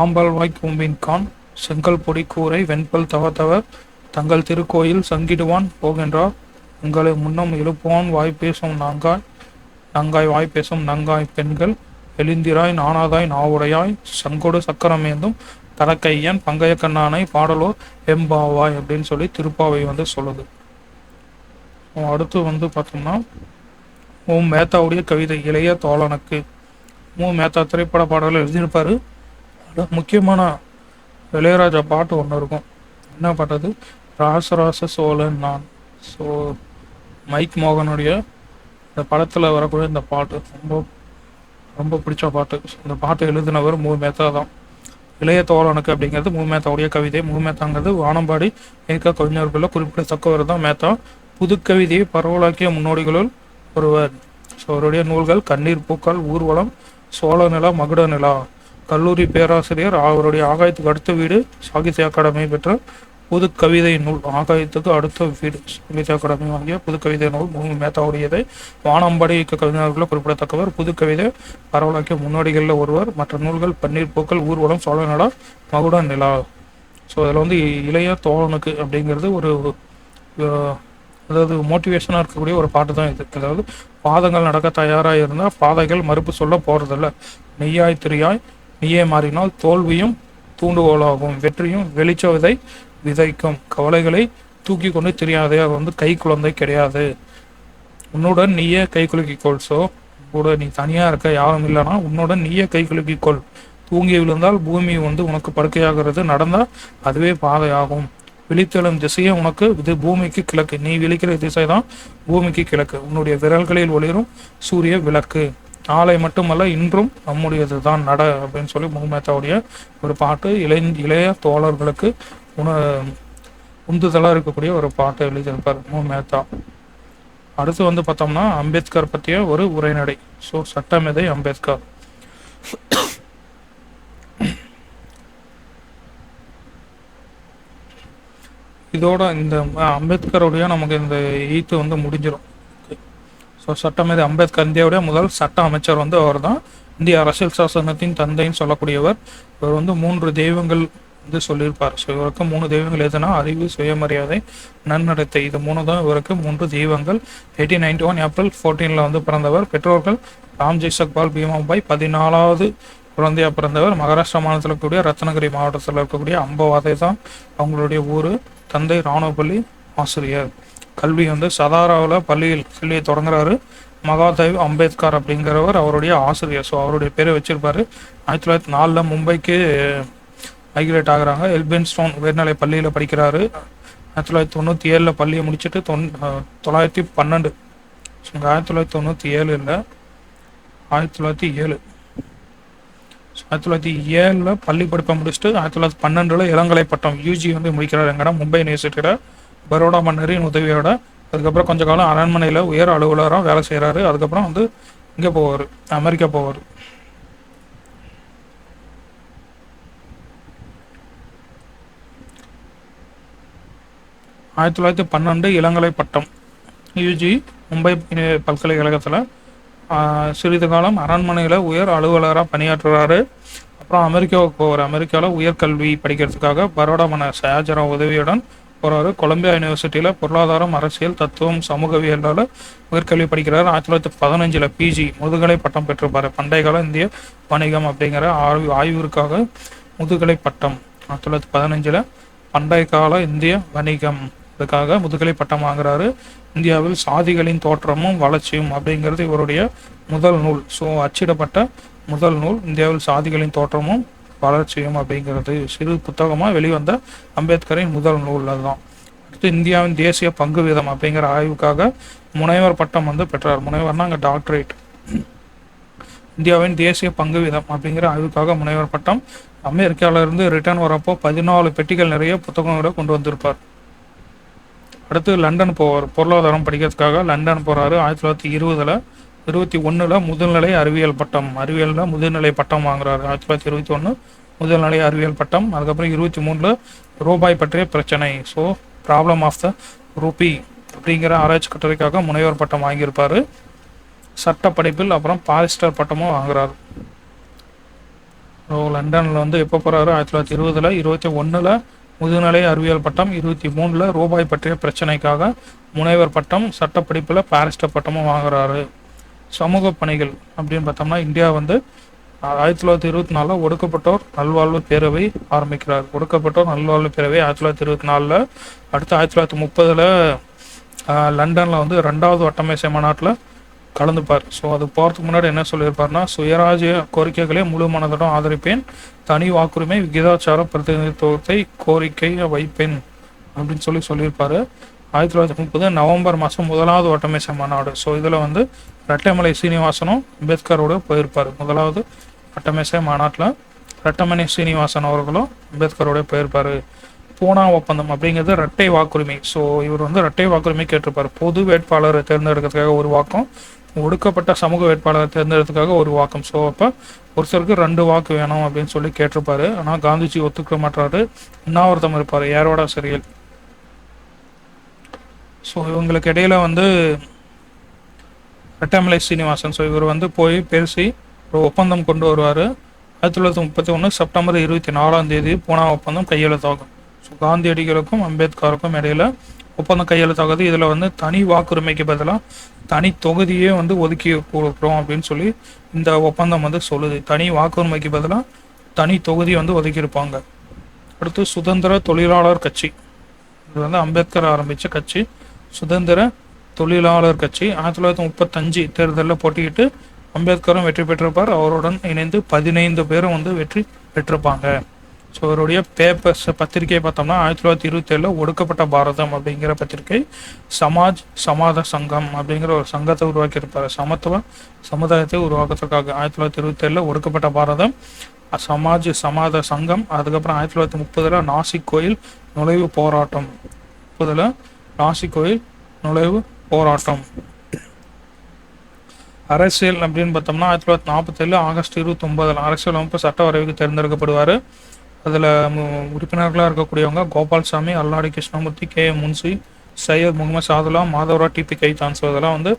ஆம்பல்வாய் கூம்பின் கான் செங்கல் பொடி கூரை வெண்பல் தவத்தவர் தங்கள் திருக்கோயில் சங்கிடுவான் போகின்றார் உங்களை முன்னம் எழுப்புவான் வாய்ப்பேசும் நாங்காய் நங்காய் வாய்ப்பேசும் நங்காய் பெண்கள் எழுந்திராய் நாணாதாய் நாவுடையாய் சங்கொடு சக்கரமேந்தும் தடக்கையன் பங்கைய கண்ணானை பாடலோ எம்பாவாய் அப்படின்னு சொல்லி திருப்பாவை வந்து சொல்லுது. அடுத்து வந்து பார்த்தோம்னா மேத்தாவுடைய கவிதை இளைய தோழனுக்கு. மேத்தா திரைப்பட பாடல்கள் எழுதியிருப்பாரு. முக்கியமான இளையராஜா பாட்டு ஒன்று இருக்கும். என்ன பாட்டது? ராசராச சோழன் நான். ஸோ மைக் மோகனுடைய இந்த படத்தில் வரக்கூடிய இந்த பாட்டு ரொம்ப ரொம்ப பிடிச்ச பாட்டு. இந்த பாட்டு எழுதினவர் மேத்தா தான். இளைய தோழனுக்கு அப்படிங்கிறது மேத்தாவுடைய கவிதை. மேத்தாங்கிறது வானம்பாடி இயக்க கவிஞர்களில் குறிப்பிடத்தக்கவர் தான் மேத்தா. புது கவிதையை பரவலாக்கிய முன்னோடிகளுள் ஒருவர். ஸோ அவருடைய நூல்கள் கண்ணீர் பூக்கள், ஊர்வலம், சோழ நிலா, மகுட நிலா. கல்லூரி பேராசிரியர். அவருடைய ஆகாயத்துக்கு அடுத்த வீடு சாகித்ய அகாடமி பெற்ற புது கவிதை நூல். ஆகாயத்துக்கு அடுத்த வீடு சாகித்ய அகாடமி வாங்கிய புது கவிதை நூல் மேத்தாவுடையதை. வானம்பாடி இயக்க கவிஞர்களில் குறிப்பிடத்தக்கவர். புது கவிதை பரவலாக்கிய முன்னோடிகளில் ஒருவர். மற்ற நூல்கள் பன்னீர் பூக்கள், ஊர்வலம், சோழ நிலா, மகுட நிலா. ஸோ அதில் வந்து இளைய தோழனுக்கு அப்படிங்கிறது ஒரு அதாவது மோட்டிவேஷனாக இருக்கக்கூடிய ஒரு பாட்டு தான் இது. அதாவது பாதங்கள் நடக்க தயாராக இருந்தால் பாதைகள் மறுப்பு சொல்ல போகிறதில்ல. நெய்யாய் திரியாய் நீயே மாறினால் தோல்வியும் தூண்டுகோலாகும், வெற்றியும் வெளிச்ச விதைக்கும். கவலைகளை தூக்கி கொண்டு தெரியாதே, அது வந்து கை குழந்தை கிடையாது. உன்னுடன் நீயே கை குலுக்கிக்கொள். ஸோ கூட நீ தனியாக இருக்க, யாரும் இல்லைனா உன்னுடன் நீயே கை குலுக்கிக்கொள். தூங்கி விழுந்தால் பூமி வந்து உனக்கு படுக்கையாகிறது, நடந்தால் அதுவே பாதையாகும். விழித்தெழும் திசையே உனக்கு இது பூமிக்கு கிழக்கு. நீ விழிக்கிற திசை தான் பூமிக்கு கிழக்கு. உன்னுடைய விரல்களில் ஒளிரும் சூரிய விளக்கு. நாளை மட்டுமல்ல இன்றும் நம்முடையது தான் நட அப்படின்னு சொல்லி மேத்தாவுடைய ஒரு பாட்டு. இளைய தோழர்களுக்கு உந்துதலாக இருக்கக்கூடிய ஒரு பாட்டு எழுதியிருப்பார் மேத்தா. அடுத்து வந்து பார்த்தோம்னா அம்பேத்கர் பற்றிய ஒரு உரைநடை. ஸோ சட்டமேதை அம்பேத்கர். இதோட இந்த அம்பேத்கருடைய நமக்கு இந்த 8th வந்து முடிஞ்சிடும். ஸோ சட்டமேதை அம்பேத்கர் இந்தியாவுடைய முதல் சட்ட அமைச்சர் வந்து அவர் தான். இந்திய அரசியல் சாசனத்தின் தந்தைன்னு சொல்லக்கூடியவர். இவர் வந்து 3 தெய்வங்கள் வந்து சொல்லியிருப்பார். ஸோ இவருக்கு 3 தெய்வங்கள் எதுனா அறிவு, சுயமரியாதை, நன்னடத்தை. இது 3 தான் இவருக்கு 3 தெய்வங்கள். 1891 ஏப்ரல் 14 வந்து பிறந்தவர். பெற்றோர்கள் ராம்ஜி சக்பால் பீமாபாய். 14வது குழந்தையாக பிறந்தவர். மகாராஷ்டிரா மாநிலத்தில் இருக்கக்கூடிய ரத்னகிரி மாவட்டத்தில் இருக்கக்கூடிய அம்பவாதை தான் அவங்களுடைய ஊர். தந்தை ராணுவப்பள்ளி ஆசிரியர். கல்வி வந்து சதாராவில் பள்ளியில் கல்வியை தொடங்குறாரு. மகாதேவ் அம்பேத்கர் அப்படிங்கிறவர் அவருடைய ஆசிரியர். ஸோ அவருடைய பேரை வச்சிருப்பாரு. 1904 மும்பைக்கு மைக்ரேட் ஆகுறாங்க. எல்பின்ஸ்டோன் உயர்நிலை பள்ளியில் படிக்கிறாரு. 1997 பள்ளியை முடிச்சுட்டு 1912 1997 இல்லை 1907 1907 பள்ளி படிப்பை முடிச்சுட்டு 1912 இளங்கலை பட்டம் யூஜி வந்து முடிக்கிறார். எங்கன்னா மும்பை யூனிவர்சிட்டியில் பரோடா மன்னரின் உதவியோட. அதுக்கப்புறம் கொஞ்ச காலம் அரண்மனையில் உயர் அலுவலராக வேலை செய்கிறாரு. அதுக்கப்புறம் வந்து இங்கே போவார், அமெரிக்கா போவார். ஆயிரத்தி 1912 இளங்கலை பட்டம் யூஜி மும்பை பல்கலைக்கழகத்தில். சிறிது காலம் அரண்மனையில் உயர் அலுவலராக பணியாற்றுறாரு. அப்புறம் அமெரிக்காவுக்கு போவார். அமெரிக்காவில் உயர்கல்வி படிக்கிறதுக்காக பரோடா மன்னர் ஷாஜரான் உதவியுடன் போகிறாரு. கொலம்பியா யூனிவர்சிட்டியில் பொருளாதாரம், அரசியல், தத்துவம், சமூகவியலால் உயர்கல்வி படிக்கிறார். 1915 பிஜி முதுகலை பட்டம் பெற்றிருப்பார். பண்டைய கால இந்திய வணிகம் அப்படிங்கிற ஆய்விற்காக முதுகலை பட்டம். 1915 பண்டைய கால இந்திய வணிகம் இதுக்காக முதுகலை பட்டம் வாங்குறாரு. இந்தியாவில் சாதிகளின் தோற்றமும் வளர்ச்சியும் அப்படிங்கிறது இவருடைய முதல் நூல். ஸோ அச்சிடப்பட்ட முதல் நூல் இந்தியாவில் சாதிகளின் தோற்றமும் வளர்ச்சியும் அப்படிங்கிறது சிறு புத்தகமாக வெளிவந்த அம்பேத்கரின் முதல் நூல் அதுதான். அடுத்து இந்தியாவின் தேசிய பங்கு வீதம் அப்படிங்கிற ஆய்வுக்காக முனைவர் பட்டம் வந்து பெற்றார். முனைவர்னா அங்கே டாக்டரேட். இந்தியாவின் தேசிய பங்கு வீதம் அப்படிங்கிற ஆய்வுக்காக முனைவர் பட்டம். அமெரிக்காவிலிருந்து ரிட்டர்ன் வரப்போ 14 பெட்டிகள் நிறைய புத்தகங்களை கொண்டு வந்திருப்பார். அடுத்து லண்டன் போவார். பொருளாதாரம் படிக்கிறதுக்காக லண்டன் போகிறாரு. 1920 21 முதுநிலை அறிவியல் பட்டம். அறிவியலில் முதுநிலை பட்டம் வாங்குறாரு. 1921 முதுநிலை அறிவியல் பட்டம். அதுக்கப்புறம் 23 ரூபாய் பற்றிய பிரச்சனை. So problem of the rupee அப்படிங்கிற ஆராய்ச்சி கட்டுரைக்காக முனைவர் பட்டம் வாங்கியிருப்பார். சட்ட படிப்பில் அப்புறம் பாரிஸ்டர் பட்டமும் வாங்குறாரு. லண்டனில் வந்து எப்போ போகிறாரு? 1920, 21 முதுநிலை அறிவியல் பட்டம், 23 ரூபாய் பற்றிய பிரச்சனைக்காக முனைவர் பட்டம், சட்டப்படிப்பில் பாரிஸ்டர் பட்டமும் வாங்குறாரு. சமூக பணிகள் அப்படின்னு பார்த்தோம்னா இந்தியா வந்து 1924 ஒடுக்கப்பட்டோர் நல்வாழ்வு பேரவை ஆரம்பிக்கிறார். ஒடுக்கப்பட்டோர் நல்வாழ்வு பேரவை 1924. அடுத்து 1930 லண்டனில் வந்து 2வது வட்டமேசை மாநாட்டில் கலந்துப்பார். ஸோ அது போகிறதுக்கு முன்னாடி என்ன சொல்லியிருப்பார்னா, சுயராஜ்ய கோரிக்கைகளை முழு மனதுடன் ஆதரிப்பேன், தனி வாக்குரிமை விகிதாச்சார பிரதிநிதித்துவத்தை கோரிக்கை வைப்பேன் அப்படின்னு சொல்லியிருப்பார். 1930 நவம்பர் மாதம் 1வது வட்டமேசை மாநாடு. ஸோ இதில் வந்து ரெட்டைமலை சீனிவாசனும் அம்பேத்கரோடு போயிருப்பார். 1வது வட்டமேசை மாநாட்டில் ரெட்டமலை சீனிவாசன் அவர்களும் அம்பேத்கரோட போயிருப்பார். பூனா ஒப்பந்தம் அப்படிங்கிறது இரட்டை வாக்குரிமை. ஸோ இவர் வந்து இரட்டை வாக்குரிமை கேட்டிருப்பார். பொது வேட்பாளரை தேர்ந்தெடுக்கிறதுக்காக ஒரு வாக்கம், ஒடுக்கப்பட்ட சமூக வேட்பாளரை தேர்ந்தெடுக்கிறதுக்காக ஒரு வாக்கம். ஸோ அப்போ ஒருத்தருக்கு 2 வாக்கு வேணும் அப்படின்னு சொல்லி கேட்டிருப்பாரு. ஆனால் காந்திஜி ஒத்துக்க மாட்டாரு. உண்ணாவிரதம் இருப்பார் யாரோட சிறையில். ஸோ இவங்களுக்கு இடையில வந்து ரெட்டமலை சீனிவாசன், ஸோ இவர் வந்து போய் பேசி ஒரு ஒப்பந்தம் கொண்டு வருவார். 1931 செப்டம்பர் 24 பூனா ஒப்பந்தம் கையெழுத்தாகும். ஸோ காந்தியடிகளுக்கும் அம்பேத்கருக்கும் இடையில ஒப்பந்தம் கையெழுத்தாகுது. இதில் வந்து தனி வாக்குரிமைக்கு பதிலாக தனி தொகுதியே வந்து ஒதுக்கி கொடுக்குறோம் அப்படின்னு சொல்லி இந்த ஒப்பந்தம் வந்து சொல்லுது. தனி வாக்குரிமைக்கு பதிலாக தனி தொகுதி வந்து ஒதுக்கியிருப்பாங்க. அடுத்து சுதந்திர தொழிலாளர் கட்சி. இது வந்து அம்பேத்கர் ஆரம்பித்த கட்சி. சுதந்திர தொழிலாளர் கட்சி 1935 தேர்தலில் போட்டியிட்டு அம்பேத்கரும் வெற்றி பெற்றிருப்பார். அவருடன் இணைந்து 15 பேரும் வந்து வெற்றி பெற்றிருப்பாங்க. ஸோ அவருடைய பேப்பர்ஸ் பத்திரிகை பார்த்தோம்னா 1927 ஒடுக்கப்பட்ட பாரதம் அப்படிங்கிற பத்திரிகை, சமாஜ் சமாத சங்கம் அப்படிங்கிற ஒரு சங்கத்தை உருவாக்கியிருப்பார். சமத்துவ சமுதாயத்தை உருவாக்குறதுக்காக 1927 ஒடுக்கப்பட்ட பாரதம், சமாஜ் சமாத சங்கம். அதுக்கப்புறம் 1930 நாசிக் கோயில் நுழைவு போராட்டம். 30 நாசிக் கோயில் நுழைவு போராட்டம். அரசியல் அப்படின்னு பார்த்தோம்னா 1947 ஆகஸ்ட் 29 அரசியல் அமைப்பு சட்ட வரைவுக்கு தேர்ந்தெடுக்கப்படுவார். அதில் உறுப்பினர்களாக இருக்கக்கூடியவங்க கோபால்சாமி, அல்லாடி கிருஷ்ணமூர்த்தி, கே முன்சி, சையத் முகமது சாதுல்லா, மாதவரா, டிபி கைதான். ஸோ இதெல்லாம் வந்து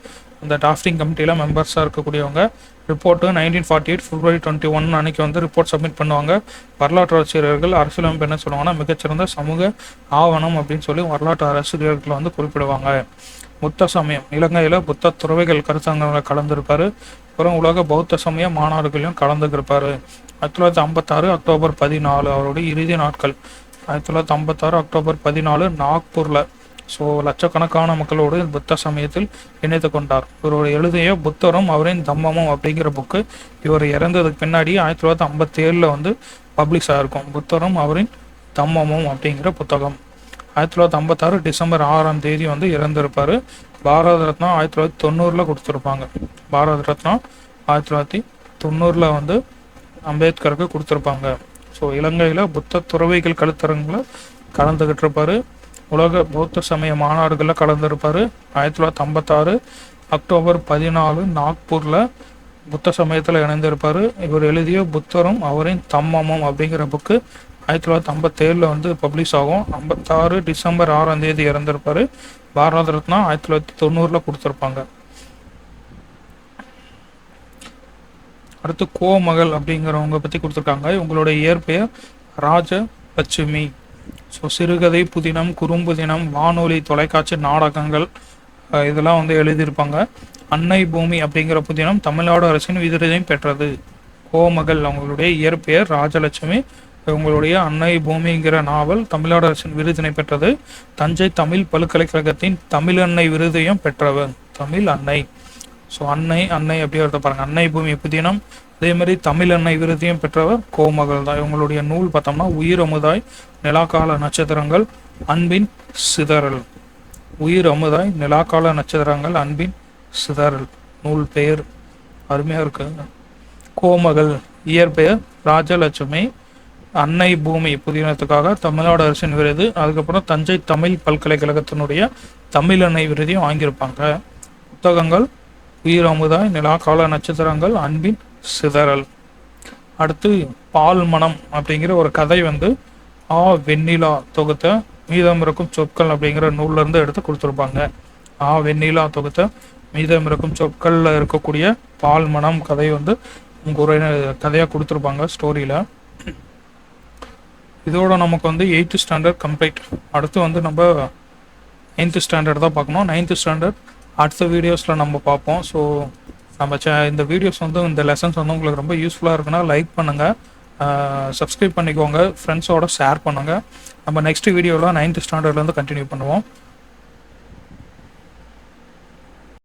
அந்த டிராஃப்டிங் கமிட்டியில் மெம்பர்ஸாக இருக்கக்கூடியவங்க. ரிப்போர்ட்டு 1948 February 21 அன்னைக்கு வந்து ரிப்போர்ட் சப்மிட் பண்ணுவாங்க. வரலாற்று ஆசிரியர்கள் அரசியலமைப்பு என்ன சொல்லுவாங்கன்னா மிகச்சிறந்த சமூக ஆவணம் அப்படின்னு சொல்லி வரலாற்று ஆசிரியர்கள் வந்து குறிப்பிடுவாங்க. புத்த சமயம் இலங்கையில் புத்த துறவிகள் கருத்தரங்களில் கலந்துருப்பார். அப்புறம் உலக பௌத்த சமய மாநாடுகளையும் கலந்துருப்பார். 1956 அக்டோபர் 14 அவருடைய இறுதி நாட்கள். 1956 அக்டோபர் 14 நாக்பூரில். ஸோ லட்சக்கணக்கான மக்களோடு புத்த சமயத்தில் இணைத்து கொண்டார். இவரோட எழுதிய புத்தரும் அவரின் தம்மமும் அப்படிங்கிற புக்கு இவர் இறந்ததுக்கு பின்னாடி 1957 வந்து பப்ளிஷ் ஆகிருக்கும். புத்தரும் அவரின் தம்மமும் அப்படிங்கிற புத்தகம். 1956 டிசம்பர் 6 வந்து இறந்திருப்பார். பாரத ரத்னா 1990 கொடுத்துருப்பாங்க. பாரத ரத்னா 1990 வந்து அம்பேத்கருக்கு கொடுத்துருப்பாங்க. ஸோ இலங்கையில் புத்த துறவிகள் கருத்தரங்களை கலந்துக்கிட்டு இருப்பார். உலக பௌத்த சமய மாநாடுகளில் கலந்துருப்பார். 1956 அக்டோபர் 14 நாக்பூரில் புத்த சமயத்தில் இணைந்திருப்பார். இவர் எழுதிய புத்தரும் அவரின் தம்மமும் அப்படிங்கிற புக்கு 1957 வந்து பப்ளிஷ் ஆகும். 56 டிசம்பர் 6 இறந்திருப்பார். பாரத ரத்னா 1990 கொடுத்துருப்பாங்க. அடுத்து கோமகள் அப்படிங்கிறவங்க பற்றி கொடுத்துருக்காங்க. இவங்களுடைய இயற்பெயர் ராஜலட்சுமி. ஸோ சிறுகதை, புதினம், குறும்புதினம், வானொலி, தொலைக்காட்சி, நாடகங்கள் இதெல்லாம் வந்து எழுதியிருப்பாங்க. அன்னை பூமி அப்படிங்கிற புதினம் தமிழ்நாடு அரசின் விருதையும் பெற்றது. கோமகள் அவங்களுடைய இயற்பெயர் ராஜலட்சுமி. இவங்களுடைய அன்னை பூமிங்கிற நாவல் தமிழ்நாடு அரசின் விருதினை பெற்றது. தஞ்சை தமிழ் பல்கலைக்கழகத்தின் தமிழ் அன்னை விருதையும் பெற்றவர் தமிழ் அன்னை. ஸோ அன்னை அன்னை அப்படி வருது பாருங்க. அன்னை பூமி புதினம், அதே மாதிரி தமிழ் அன்னை விருதையும் பெற்றவர் கோமகள் தான். இவங்களுடைய நூல் பார்த்தோம்னா உயிர் அமுதாய், நிலாக்கால நட்சத்திரங்கள், அன்பின் சிதறல். உயிர் அமுதாய், நிலாக்கால நட்சத்திரங்கள், அன்பின் சிதறல் நூல் பெயர் அருமையாக இருக்குங்க. கோமகள் இயற்பெயர் ராஜலட்சுமி. அன்னை பூமி புதினத்துக்காக தமிழ்நாடு அரசின் விருது, அதுக்கப்புறம் தஞ்சை தமிழ் பல்கலைக்கழகத்தினுடைய தமிழ் அன்னை விருதையும் வாங்கியிருப்பாங்க. புத்தகங்கள் உயிர் அமுதாய், நிலாக்கால நட்சத்திரங்கள், அன்பின் சிதறல். அடுத்து பால் மனம் அப்படிங்கிற ஒரு கதை வந்து வெண்ணிலா தொகுத்த மீதம் இருக்கும் சொற்கள் அப்படிங்கிற நூல்ல இருந்து எடுத்து கொடுத்துருப்பாங்க. வெண்ணிலா தொகுத்த மீதம் இருக்கும் சொற்கள்ல இருக்கக்கூடிய பால் மனம் கதை வந்து உங்கள் ஒரு கதையாக கொடுத்துருப்பாங்க ஸ்டோரியில். இதோட நமக்கு வந்து 8th ஸ்டாண்டர்ட் கம்ப்ளீட். அடுத்து வந்து நம்ம 9th ஸ்டாண்டர்ட் தான் பார்க்கணும். 9th ஸ்டாண்டர்ட் அடுத்த வீடியோஸில் நம்ம பார்ப்போம். ஸோ நம்ம இந்த வீடியோஸ் வந்து இந்த லெசன்ஸ் வந்து உங்களுக்கு ரொம்ப யூஸ்ஃபுல்லாக இருக்குன்னா லைக் பண்ணுங்கள், சப்ஸ்கிரைப் பண்ணிக்கோங்க, ஃப்ரெண்ட்ஸோட ஷேர் பண்ணுங்கள். நம்ம நெக்ஸ்ட் வீடியோவில் 9th ஸ்டாண்டர்ட்லேருந்து கண்டினியூ பண்ணுவோம்.